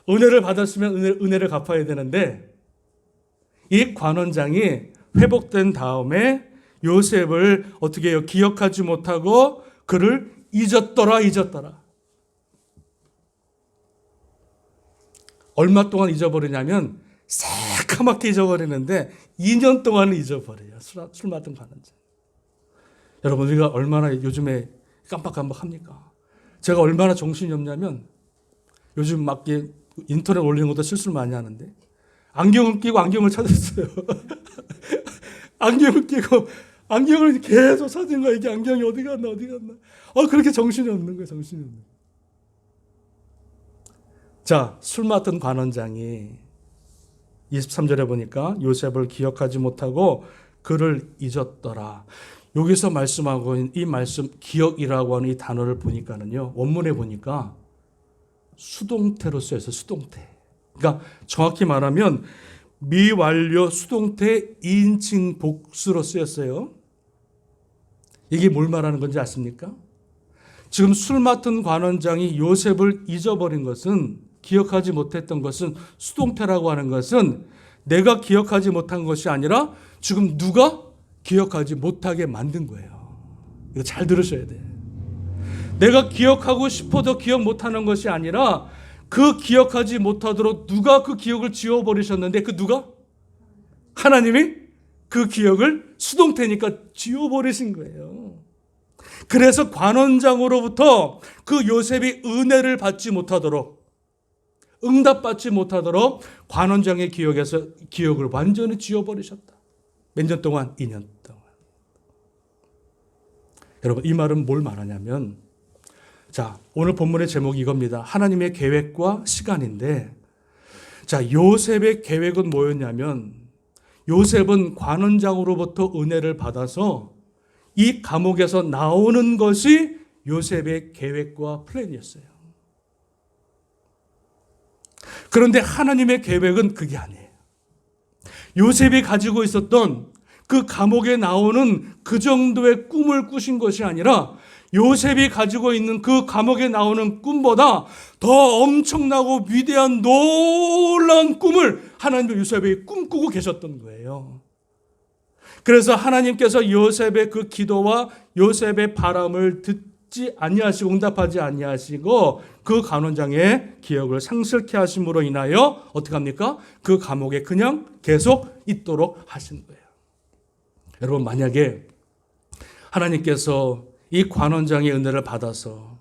은혜를 받았으면 은혜를 갚아야 되는데 이 관원장이 회복된 다음에 요셉을 어떻게 해요? 기억하지 못하고 그를 잊었더라. 얼마 동안 잊어버리냐면 새카맣게 잊어버리는데 2년 동안은 잊어버려요. 술 맡은 관원장. 여러분 우리가 얼마나 요즘에 깜빡깜빡합니까? 제가 얼마나 정신이 없냐면 요즘 막 인터넷 올리는 것도 실수를 많이 하는데 안경을 끼고 안경을 찾았어요. 안경을 끼고 안경을 계속 찾은 거야. 이게 안경이 어디 갔나. 그렇게 정신이 없는 거예요. 자, 술 맡은 관원장이 23절에 보니까 요셉을 기억하지 못하고 그를 잊었더라. 여기서 말씀하고 있는 이 말씀 기억이라고 하는 이 단어를 보니까는요. 원문에 보니까 수동태로 쓰여서 수동태. 그러니까 정확히 말하면 미완료 수동태 2인칭 복수로 쓰였어요. 이게 뭘 말하는 건지 아십니까? 지금 술 맡은 관원장이 요셉을 잊어버린 것은, 기억하지 못했던 것은, 수동태라고 하는 것은 내가 기억하지 못한 것이 아니라 지금 누가 기억하지 못하게 만든 거예요. 이거 잘 들으셔야 돼요. 내가 기억하고 싶어도 기억 못하는 것이 아니라 그 기억하지 못하도록 누가 그 기억을 지워버리셨는데 그 누가? 하나님이 그 기억을 수동태니까 지워버리신 거예요. 그래서 관원장으로부터 그 요셉이 은혜를 받지 못하도록, 응답받지 못하도록 관원장의 기억을 완전히 지워버리셨다. 몇 년 동안? 2년 동안. 여러분 이 말은 뭘 말하냐면, 자, 오늘 본문의 제목이 이겁니다. 하나님의 계획과 시간인데, 자, 요셉의 계획은 뭐였냐면, 요셉은 관원장으로부터 은혜를 받아서 이 감옥에서 나오는 것이 요셉의 계획과 플랜이었어요. 그런데 하나님의 계획은 그게 아니에요. 요셉이 가지고 있었던 그 감옥에 나오는 그 정도의 꿈을 꾸신 것이 아니라 요셉이 가지고 있는 그 감옥에 나오는 꿈보다 더 엄청나고 위대한 놀라운 꿈을 하나님은 요셉이 꿈꾸고 계셨던 거예요. 그래서 하나님께서 요셉의 그 기도와 요셉의 바람을 듣지 아니하시고 응답하지 아니하시고 그 관원장의 기억을 상실케 하심으로 인하여 어떻게 합니까? 그 감옥에 그냥 계속 있도록 하신 거예요. 여러분 만약에 하나님께서 이 관원장의 은혜를 받아서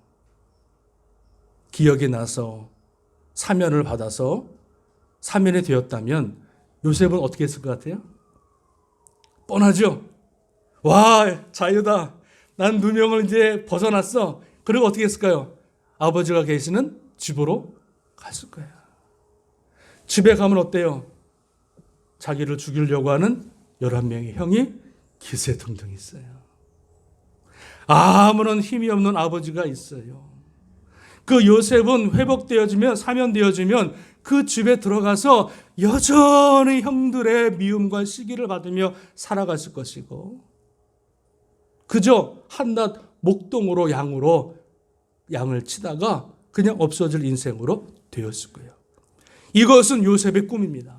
기억이 나서 사면을 받아서 사면이 되었다면 요셉은 어떻게 했을 것 같아요? 뻔하죠? 와, 자유다. 난 누명을 이제 벗어났어. 그리고 어떻게 했을까요? 아버지가 계시는 집으로 갔을 거예요. 집에 가면 어때요? 자기를 죽이려고 하는 11명의 형이 기세등등 있어요. 아무런 힘이 없는 아버지가 있어요. 그 요셉은 회복되어지면, 사면되어지면 그 집에 들어가서 여전히 형들의 미움과 시기를 받으며 살아갔을 것이고, 그저 한낱 목동으로 양을 치다가 그냥 없어질 인생으로 되었을 거예요. 이것은 요셉의 꿈입니다.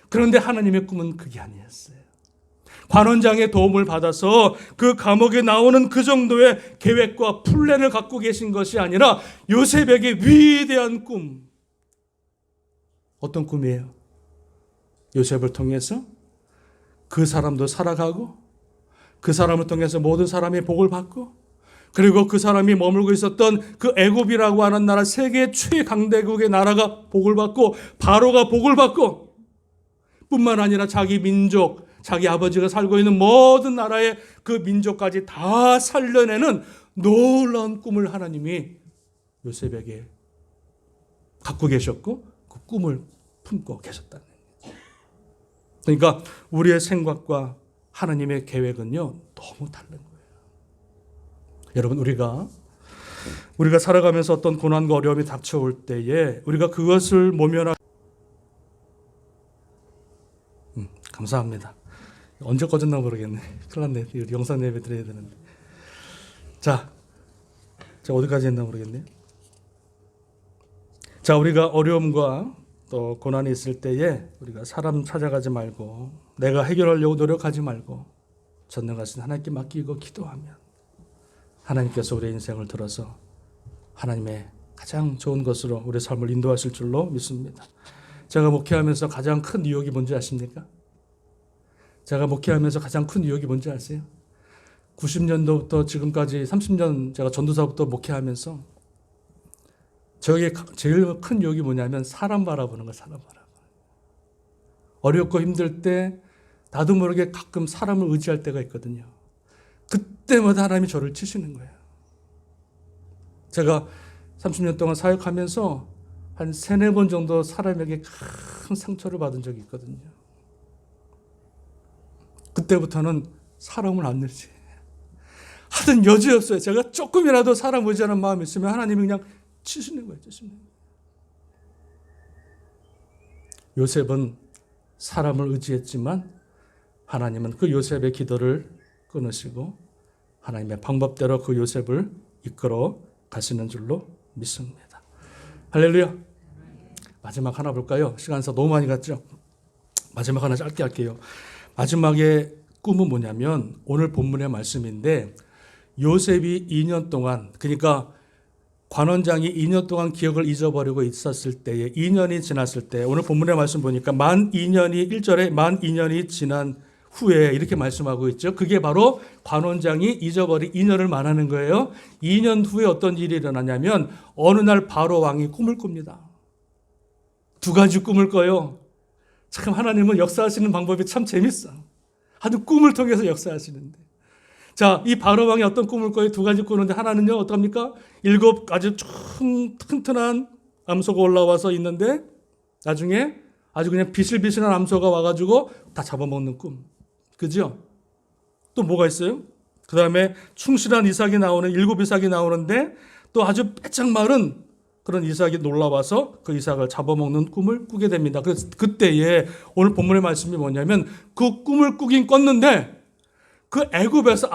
그런데 하나님의 꿈은 그게 아니었어요. 관원장의 도움을 받아서 그 감옥에 나오는 그 정도의 계획과 플랜을 갖고 계신 것이 아니라 요셉에게 위대한 꿈, 어떤 꿈이에요? 요셉을 통해서 그 사람도 살아가고 그 사람을 통해서 모든 사람이 복을 받고 그리고 그 사람이 머물고 있었던 그 애굽이라고 하는 나라 세계 최강대국의 나라가 복을 받고 바로가 복을 받고 뿐만 아니라 자기 민족, 자기 아버지가 살고 있는 모든 나라의 그 민족까지 다 살려내는 놀라운 꿈을 하나님이 요셉에게 갖고 계셨고 그 꿈을 품고 계셨다는 거예요. 그러니까 우리의 생각과 하나님의 계획은요 너무 다른 거예요. 여러분 우리가 살아가면서 어떤 고난과 어려움이 닥쳐올 때에 우리가 그것을 모면하고 감사합니다. 언제 꺼졌나 모르겠네. 큰일 났네. 영상 예배 드려야 되는데. 자, 제가 어디까지 했나 모르겠네. 자, 우리가 어려움과 또 고난이 있을 때에 우리가 사람 찾아가지 말고 내가 해결하려고 노력하지 말고 전능하신 하나님께 맡기고 기도하면 하나님께서 우리의 인생을 들어서 하나님의 가장 좋은 것으로 우리의 삶을 인도하실 줄로 믿습니다. 제가 목회하면서 가장 큰 유혹이 뭔지 아십니까? 제가 목회하면서 가장 큰 유혹이 뭔지 아세요? 90년도부터 지금까지 30년 제가 전도사부터 목회하면서 저에게 제일 큰 유혹이 뭐냐면 사람 바라보는 거예요. 사람 바라보는 거예요. 어렵고 힘들 때 나도 모르게 가끔 사람을 의지할 때가 있거든요. 그때마다 하나님이 저를 치시는 거예요. 제가 30년 동안 사역하면서 한 3-4번 정도 사람에게 큰 상처를 받은 적이 있거든요. 그때부터는 사람을 안 늘지. 하여튼 여지 없어요. 제가 조금이라도 사람 의지하는 마음이 있으면 하나님이 그냥 치시는 거예요. 치시는 거예요. 요셉은 사람을 의지했지만 하나님은 그 요셉의 기도를 끊으시고 하나님의 방법대로 그 요셉을 이끌어 가시는 줄로 믿습니다. 할렐루야. 마지막 하나 볼까요? 시간상 너무 많이 갔죠? 마지막 하나 짧게 할게요. 마지막에 꿈은 뭐냐면 오늘 본문의 말씀인데 요셉이 2년 동안 그러니까 관원장이 2년 동안 기억을 잊어버리고 있었을 때에 2년이 지났을 때 오늘 본문의 말씀 보니까 만 2년이 1절에 만 2년이 지난 후에 이렇게 말씀하고 있죠. 그게 바로 관원장이 잊어버린 2년을 말하는 거예요. 2년 후에 어떤 일이 일어나냐면 어느 날 바로 왕이 꿈을 꿉니다. 2가지 꿈을 꿔요. 참 하나님은 역사하시는 방법이 참 재밌어. 아주 꿈을 통해서 역사하시는데. 자, 이 바로 왕이 어떤 꿈을 꿔요? 2가지 꾸는데 하나는요 어떡합니까? 7 아주 튼튼한 암소가 올라와서 있는데 나중에 아주 그냥 비실비실한 암소가 와가지고 다 잡아먹는 꿈. 그죠? 또 뭐가 있어요? 그 다음에 충실한 이삭이 나오는 7 이삭이 나오는데 또 아주 빼짝 마른 그런 이삭이 놀라와서 그 이삭을 잡아먹는 꿈을 꾸게 됩니다. 그래서 그때에 오늘 본문의 말씀이 뭐냐면 그 꿈을 꾸긴 꿨는데 그 애굽에서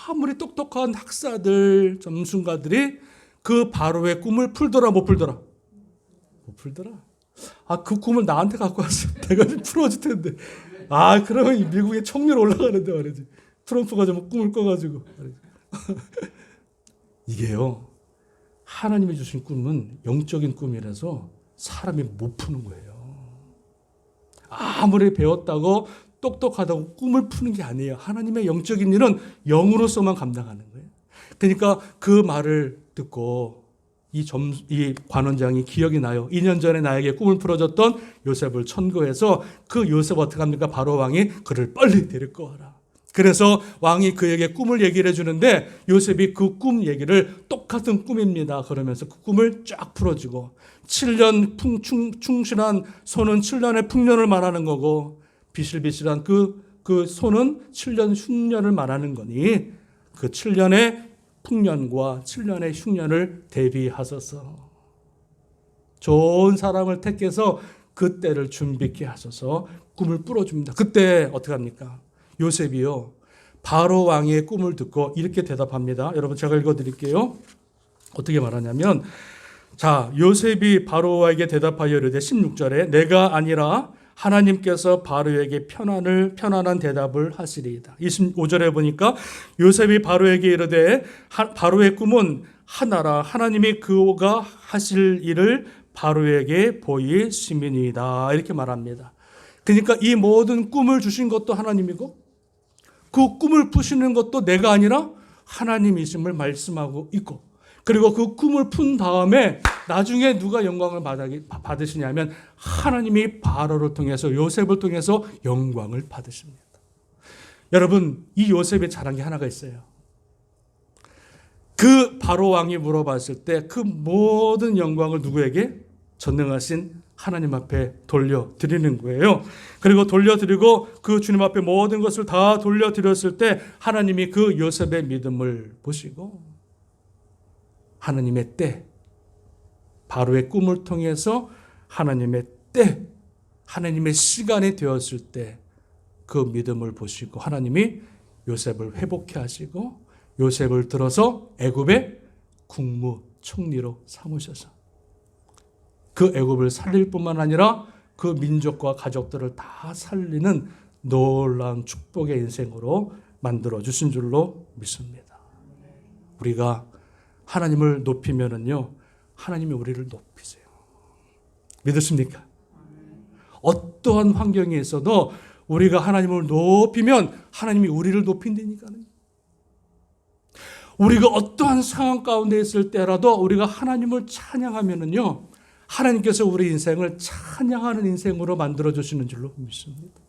아무리 똑똑한 학사들, 점순가들이 그 바로의 꿈을 풀더라 못 풀더라? 못 풀더라. 그 꿈을 나한테 갖고 왔어. 내가 좀 풀어줄 텐데. 그러면 미국의 총리로 올라가는데 말이지. 트럼프가 좀 꿈을 꿔가지고. 이게요. 하나님이 주신 꿈은 영적인 꿈이라서 사람이 못 푸는 거예요. 아무리 배웠다고 똑똑하다고 꿈을 푸는 게 아니에요. 하나님의 영적인 일은 영으로서만 감당하는 거예요. 그러니까 그 말을 듣고 이 관원장이 기억이 나요. 2년 전에 나에게 꿈을 풀어줬던 요셉을 천거해서 그 요셉 어떻게 합니까? 바로 왕이 그를 빨리 데리고 와라. 그래서 왕이 그에게 꿈을 얘기를 해주는데 요셉이 그 꿈 얘기를 똑같은 꿈입니다. 그러면서 그 꿈을 쫙 풀어주고 7년 충실한 소는 7년의 풍년을 말하는 거고 비실비실한 그 소는 7년 흉년을 말하는 거니 그 7년의 풍년과 7년의 흉년을 대비하소서. 좋은 사람을 택해서 그때를 준비케 하소서. 꿈을 풀어줍니다. 그때 어떻게 합니까? 요셉이요. 바로 왕의 꿈을 듣고 이렇게 대답합니다. 여러분 제가 읽어드릴게요. 어떻게 말하냐면 자 요셉이 바로에게 대답하여 이르되 16절에 내가 아니라 하나님께서 바로에게 편안한 대답을 하시리이다. 25절에 보니까 요셉이 바로에게 이르되 바로의 꿈은 하나라 하나님이 그가 하실 일을 바로에게 보이심이니이다. 이렇게 말합니다. 그러니까 이 모든 꿈을 주신 것도 하나님이고 그 꿈을 푸시는 것도 내가 아니라 하나님이심을 말씀하고 있고, 그리고 그 꿈을 푼 다음에 나중에 누가 영광을 받으시냐면 하나님이 바로를 통해서, 요셉을 통해서 영광을 받으십니다. 여러분, 이 요셉의 자랑이 하나가 있어요. 그 바로 왕이 물어봤을 때 그 모든 영광을 누구에게? 전능하신 하나님 앞에 돌려드리는 거예요. 그리고 돌려드리고 그 주님 앞에 모든 것을 다 돌려드렸을 때 하나님이 그 요셉의 믿음을 보시고 하나님의 때, 바로의 꿈을 통해서 하나님의 때, 하나님의 시간이 되었을 때 그 믿음을 보시고 하나님이 요셉을 회복케 하시고 요셉을 들어서 애굽의 국무총리로 삼으셔서 그 애굽을 살릴 뿐만 아니라 그 민족과 가족들을 다 살리는 놀라운 축복의 인생으로 만들어 주신 줄로 믿습니다. 우리가 하나님을 높이면은요, 하나님이 우리를 높이세요. 믿으십니까? 어떠한 환경에 있어도 우리가 하나님을 높이면 하나님이 우리를 높인다니까요. 우리가 어떠한 상황 가운데 있을 때라도 우리가 하나님을 찬양하면은요, 하나님께서 우리 인생을 찬양하는 인생으로 만들어 주시는 줄로 믿습니다.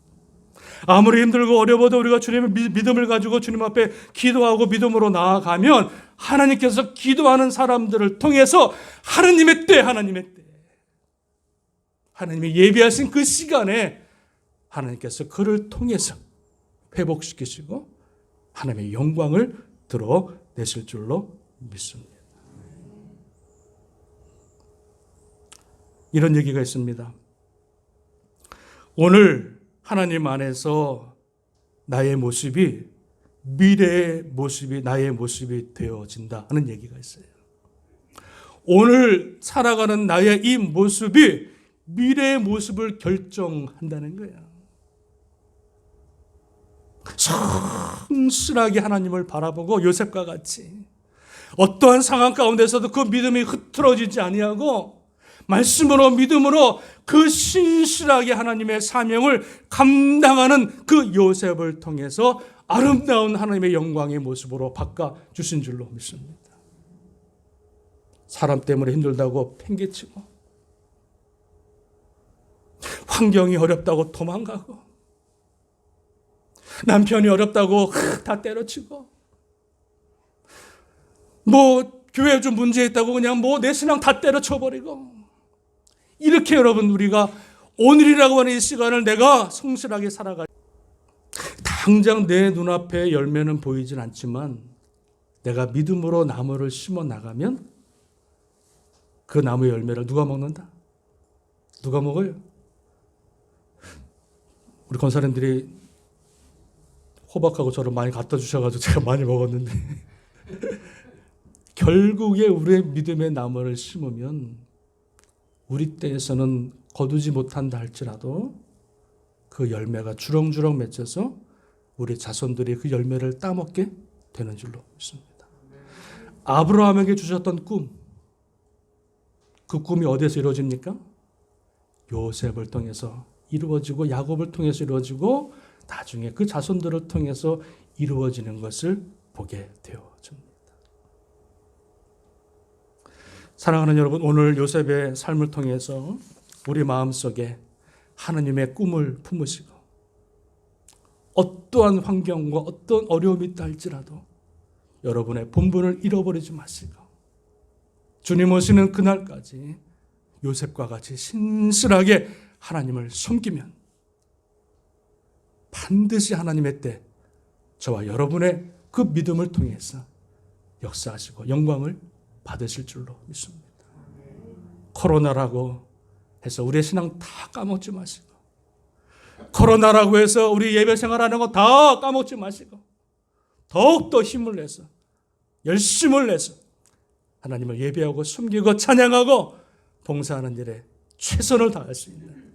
아무리 힘들고 어려워도 우리가 주님의 믿음을 가지고 주님 앞에 기도하고 믿음으로 나아가면 하나님께서 기도하는 사람들을 통해서 하나님의 때, 하나님이 예비하신 그 시간에 하나님께서 그를 통해서 회복시키시고 하나님의 영광을 드러내실 줄로 믿습니다. 이런 얘기가 있습니다. 오늘 하나님 안에서 나의 모습이 미래의 모습이 나의 모습이 되어진다 하는 얘기가 있어요. 오늘 살아가는 나의 이 모습이 미래의 모습을 결정한다는 거야. 성실하게 하나님을 바라보고 요셉과 같이 어떠한 상황 가운데서도 그 믿음이 흐트러지지 아니하고 말씀으로 믿음으로 그 신실하게 하나님의 사명을 감당하는 그 요셉을 통해서 아름다운 하나님의 영광의 모습으로 바꿔주신 줄로 믿습니다. 사람 때문에 힘들다고 팽개치고 환경이 어렵다고 도망가고 남편이 어렵다고 다 때려치고 교회에 좀 문제 있다고 그냥 내 신앙 다 때려쳐버리고 이렇게 여러분 우리가 오늘이라고 하는 이 시간을 내가 성실하게 살아가 당장 내 눈앞에 열매는 보이진 않지만 내가 믿음으로 나무를 심어 나가면 그 나무의 열매를 누가 먹는다? 누가 먹어요? 우리 권사님들이 호박하고 저를 많이 갖다 주셔가지고 제가 많이 먹었는데 결국에 우리의 믿음의 나무를 심으면 우리 때에서는 거두지 못한다 할지라도 그 열매가 주렁주렁 맺혀서 우리 자손들이 그 열매를 따먹게 되는 줄로 믿습니다. 아브라함에게 주셨던 꿈, 그 꿈이 어디에서 이루어집니까? 요셉을 통해서 이루어지고 야곱을 통해서 이루어지고 나중에 그 자손들을 통해서 이루어지는 것을 보게 되어집니다. 사랑하는 여러분, 오늘 요셉의 삶을 통해서 우리 마음속에 하나님의 꿈을 품으시고 어떠한 환경과 어떤 어려움이 있다 할지라도 여러분의 본분을 잃어버리지 마시고 주님 오시는 그날까지 요셉과 같이 신실하게 하나님을 섬기면 반드시 하나님의 때 저와 여러분의 그 믿음을 통해서 역사하시고 영광을 받으실 줄로 믿습니다. 코로나라고 해서 우리의 신앙 다 까먹지 마시고 코로나라고 해서 우리 예배 생활하는 거 다 까먹지 마시고 더욱더 힘을 내서 열심을 내서 하나님을 예배하고 숨기고 찬양하고 봉사하는 일에 최선을 다할 수 있는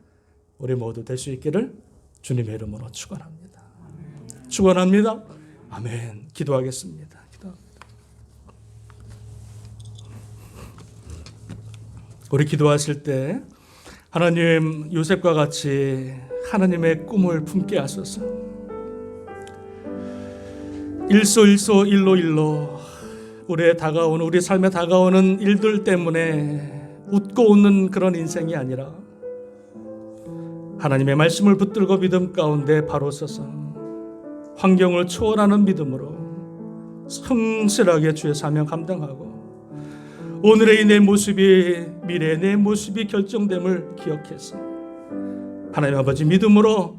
우리 모두 될 수 있기를 주님의 이름으로 축원합니다. 축원합니다. 아멘. 기도하겠습니다. 우리 기도하실 때 하나님 요셉과 같이 하나님의 꿈을 품게 하소서. 일소 일로 우리 삶에 다가오는 일들 때문에 웃고 웃는 그런 인생이 아니라 하나님의 말씀을 붙들고 믿음 가운데 바로 서서 환경을 초월하는 믿음으로 성실하게 주의 사명 감당하고 오늘의 내 모습이 미래의 내 모습이 결정됨을 기억해서 하나님 아버지 믿음으로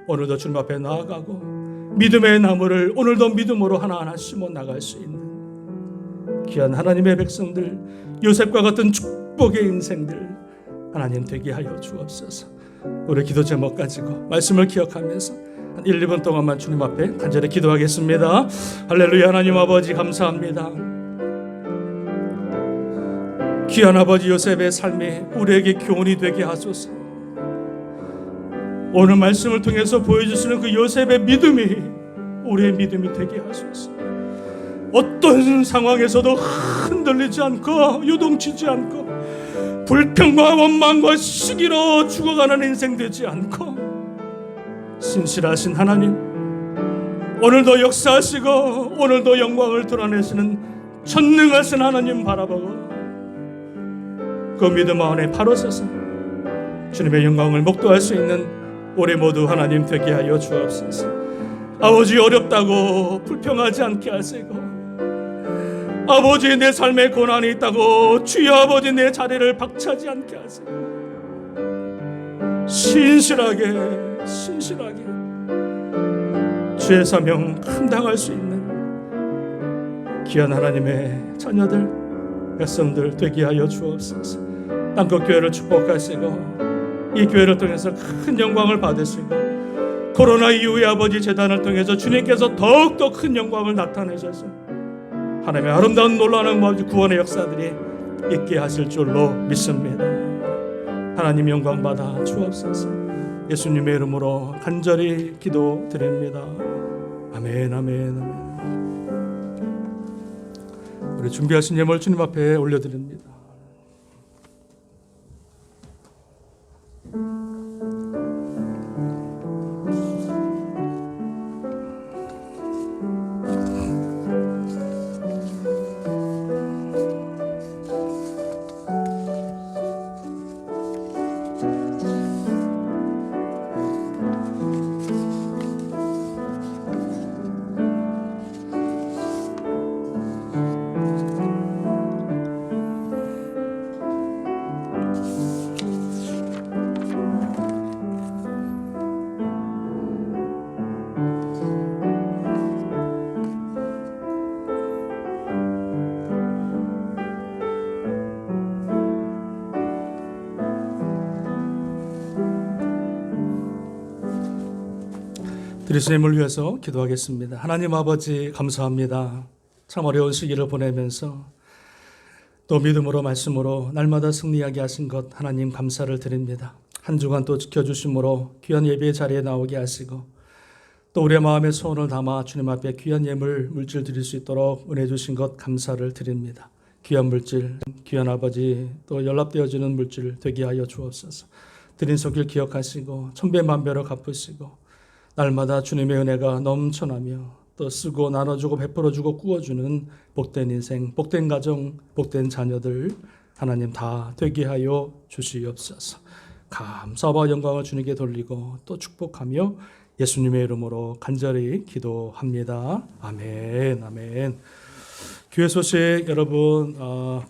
오늘도 주님 앞에 나아가고 믿음의 나무를 오늘도 믿음으로 하나하나 심어 나갈 수 있는 귀한 하나님의 백성들, 요셉과 같은 축복의 인생들 하나님 되게 하여 주옵소서. 우리 기도 제목 가지고 말씀을 기억하면서 한 1, 2분 동안만 주님 앞에 간절히 기도하겠습니다. 할렐루야. 하나님 아버지 감사합니다. 귀한 아버지 요셉의 삶이 우리에게 교훈이 되게 하소서. 오늘 말씀을 통해서 보여주시는 그 요셉의 믿음이 우리의 믿음이 되게 하소서. 어떤 상황에서도 흔들리지 않고 요동치지 않고 불평과 원망과 시기로 죽어가는 인생 되지 않고 신실하신 하나님, 오늘도 역사하시고 오늘도 영광을 드러내시는 전능하신 하나님 바라보고 그 믿음 안에 바로 서서 주님의 영광을 목도할 수 있는 우리 모두 하나님 되게 하여 주옵소서. 아버지 어렵다고 불평하지 않게 하시고 아버지 내 삶에 고난이 있다고 주여 아버지 내 자리를 박차지 않게 하시고 신실하게 주의 사명 감당할 수 있는 귀한 하나님의 자녀들 백성들 되게 하여 주옵소서. 땅끝 교회를 축복하시고 이 교회를 통해서 큰 영광을 받으시고 코로나 이후에 아버지 재단을 통해서 주님께서 더욱더 큰 영광을 나타내셔서 하나님의 아름다운 놀라운 구원의 역사들이 있게 하실 줄로 믿습니다. 하나님 영광 받아 주옵소서. 예수님의 이름으로 간절히 기도드립니다. 아멘, 아멘, 아멘. 우리 준비하신 예물 주님 앞에 올려드립니다. 드리신 힘을 위해서 기도하겠습니다. 하나님 아버지 감사합니다. 참 어려운 시기를 보내면서 또 믿음으로 말씀으로 날마다 승리하게 하신 것 하나님 감사를 드립니다. 한 주간 또 지켜주심으로 귀한 예배의 자리에 나오게 하시고 또 우리의 마음의 소원을 담아 주님 앞에 귀한 예물 물질 드릴 수 있도록 은혜 주신 것 감사를 드립니다. 귀한 물질, 귀한 아버지 또 연락되어지는 물질 되게 하여 주옵소서. 드린 속일 기억하시고 천배만배로 갚으시고 날마다 주님의 은혜가 넘쳐나며 또 쓰고 나눠주고 베풀어주고 꾸어주는 복된 인생, 복된 가정, 복된 자녀들 하나님 다 되게 하여 주시옵소서. 감사와 영광을 주님께 돌리고 또 축복하며 예수님의 이름으로 간절히 기도합니다. 아멘, 아멘. 교회 소식 여러분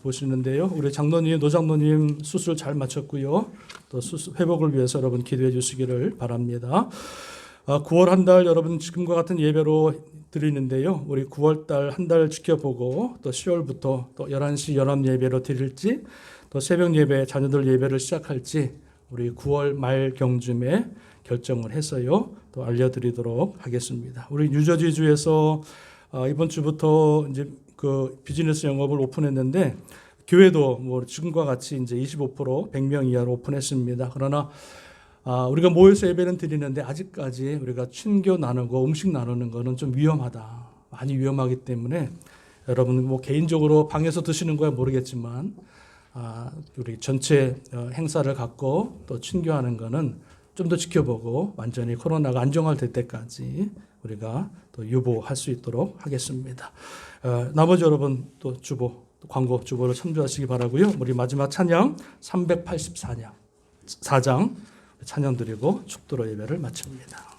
보시는데요. 우리 장로님, 노장로님 수술 잘 마쳤고요. 또 수술 회복을 위해서 여러분 기도해 주시기를 바랍니다. 9월 한 달 여러분 지금과 같은 예배로 드리는데요. 우리 9월 달 한 달 지켜보고 또 10월부터 또 11시 연합 예배로 드릴지 또 새벽 예배 자녀들 예배를 시작할지 우리 9월 말 경쯤에 결정을 해서요. 또 알려드리도록 하겠습니다. 우리 뉴저지주에서 이번 주부터 이제 그 비즈니스 영업을 오픈했는데 교회도 뭐 지금과 같이 이제 25% 100명 이하로 오픈했습니다. 그러나 우리가 모여서 예배는 드리는데 아직까지 우리가 친교 나누고 음식 나누는 거는 좀 위험하다. 많이 위험하기 때문에 여러분 뭐 개인적으로 방에서 드시는 거야 모르겠지만 우리 전체 행사를 갖고 또 친교하는 것은 좀 더 지켜보고 완전히 코로나가 안정화될 때까지 우리가 또 유보할 수 있도록 하겠습니다. 나머지 여러분 또 광고 주보를 참조하시기 바라고요. 우리 마지막 찬양 384장 찬양 드리고 축도로 예배를 마칩니다.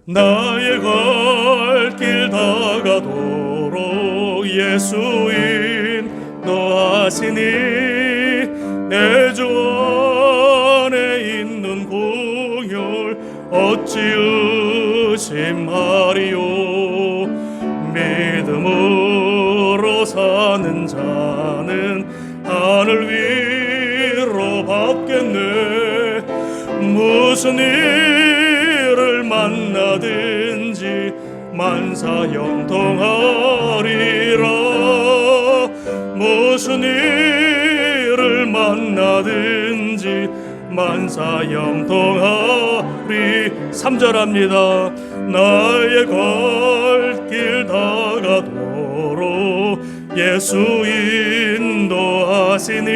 나의 갈 길 다가도록 예수인 너하시니 내 주 안에 있는 공열 어찌 의심하리요. 믿음으로 사는 자는 하늘 위로 받겠네. 무슨 일을 만나든지 만사 형통하리라. 무슨 일을 만나든지 만사 형통하리. 3절합니다. 나의 갈 길 다가도록 예수 인도하시니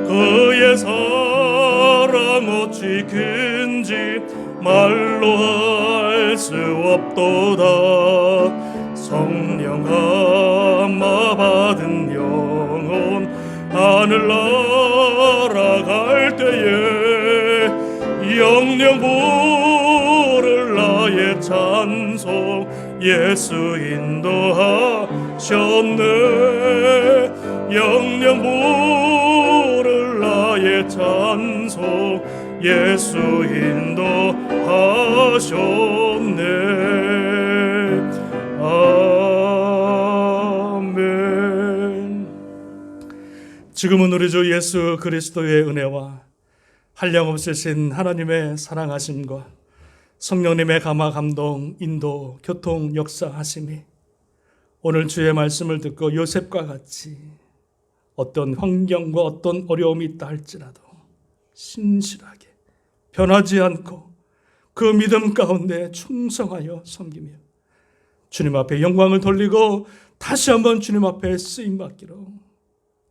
그의 사랑 어찌 큰지 말로 할 수 없도다. 성령 감화 받은 영혼 하늘 날아갈 때에 영영 부를 나의 찬송 예수 인도하셨네. 영영 부를 나의 찬송 예수 인도하셨네. 아멘. 지금은 우리 주 예수 그리스도의 은혜와 한량없으신 하나님의 사랑하심과 성령님의 감화 감동 인도 교통 역사하심이 오늘 주의 말씀을 듣고 요셉과 같이 어떤 환경과 어떤 어려움이 있다 할지라도 신실하게 변하지 않고 그 믿음 가운데 충성하여 섬기며 주님 앞에 영광을 돌리고 다시 한번 주님 앞에 쓰임받기로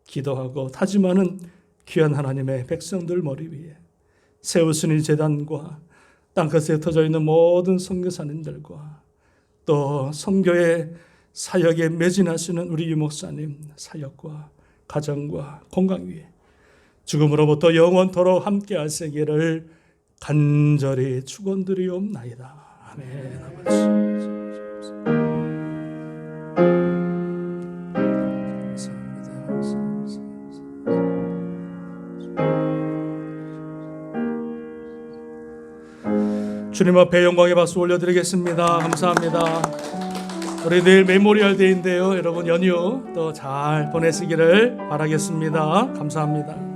기도하고 다짐하는 귀한 하나님의 백성들 머리 위에 세우스니 제단과 땅끝에 흩어져 있는 모든 선교사님들과 또 선교의 사역에 매진하시는 우리 유목사님 사역과 가정과 건강 위에 죽음으로부터 영원토록 함께 하시기를 간절히 축원드리옵나이다. 아멘. 아버지. 주님 앞에 영광의 박수 올려드리겠습니다. 감사합니다. 우리 내일 메모리얼 데이인데요. 여러분 연휴 또 잘 보내시기를 바라겠습니다. 감사합니다.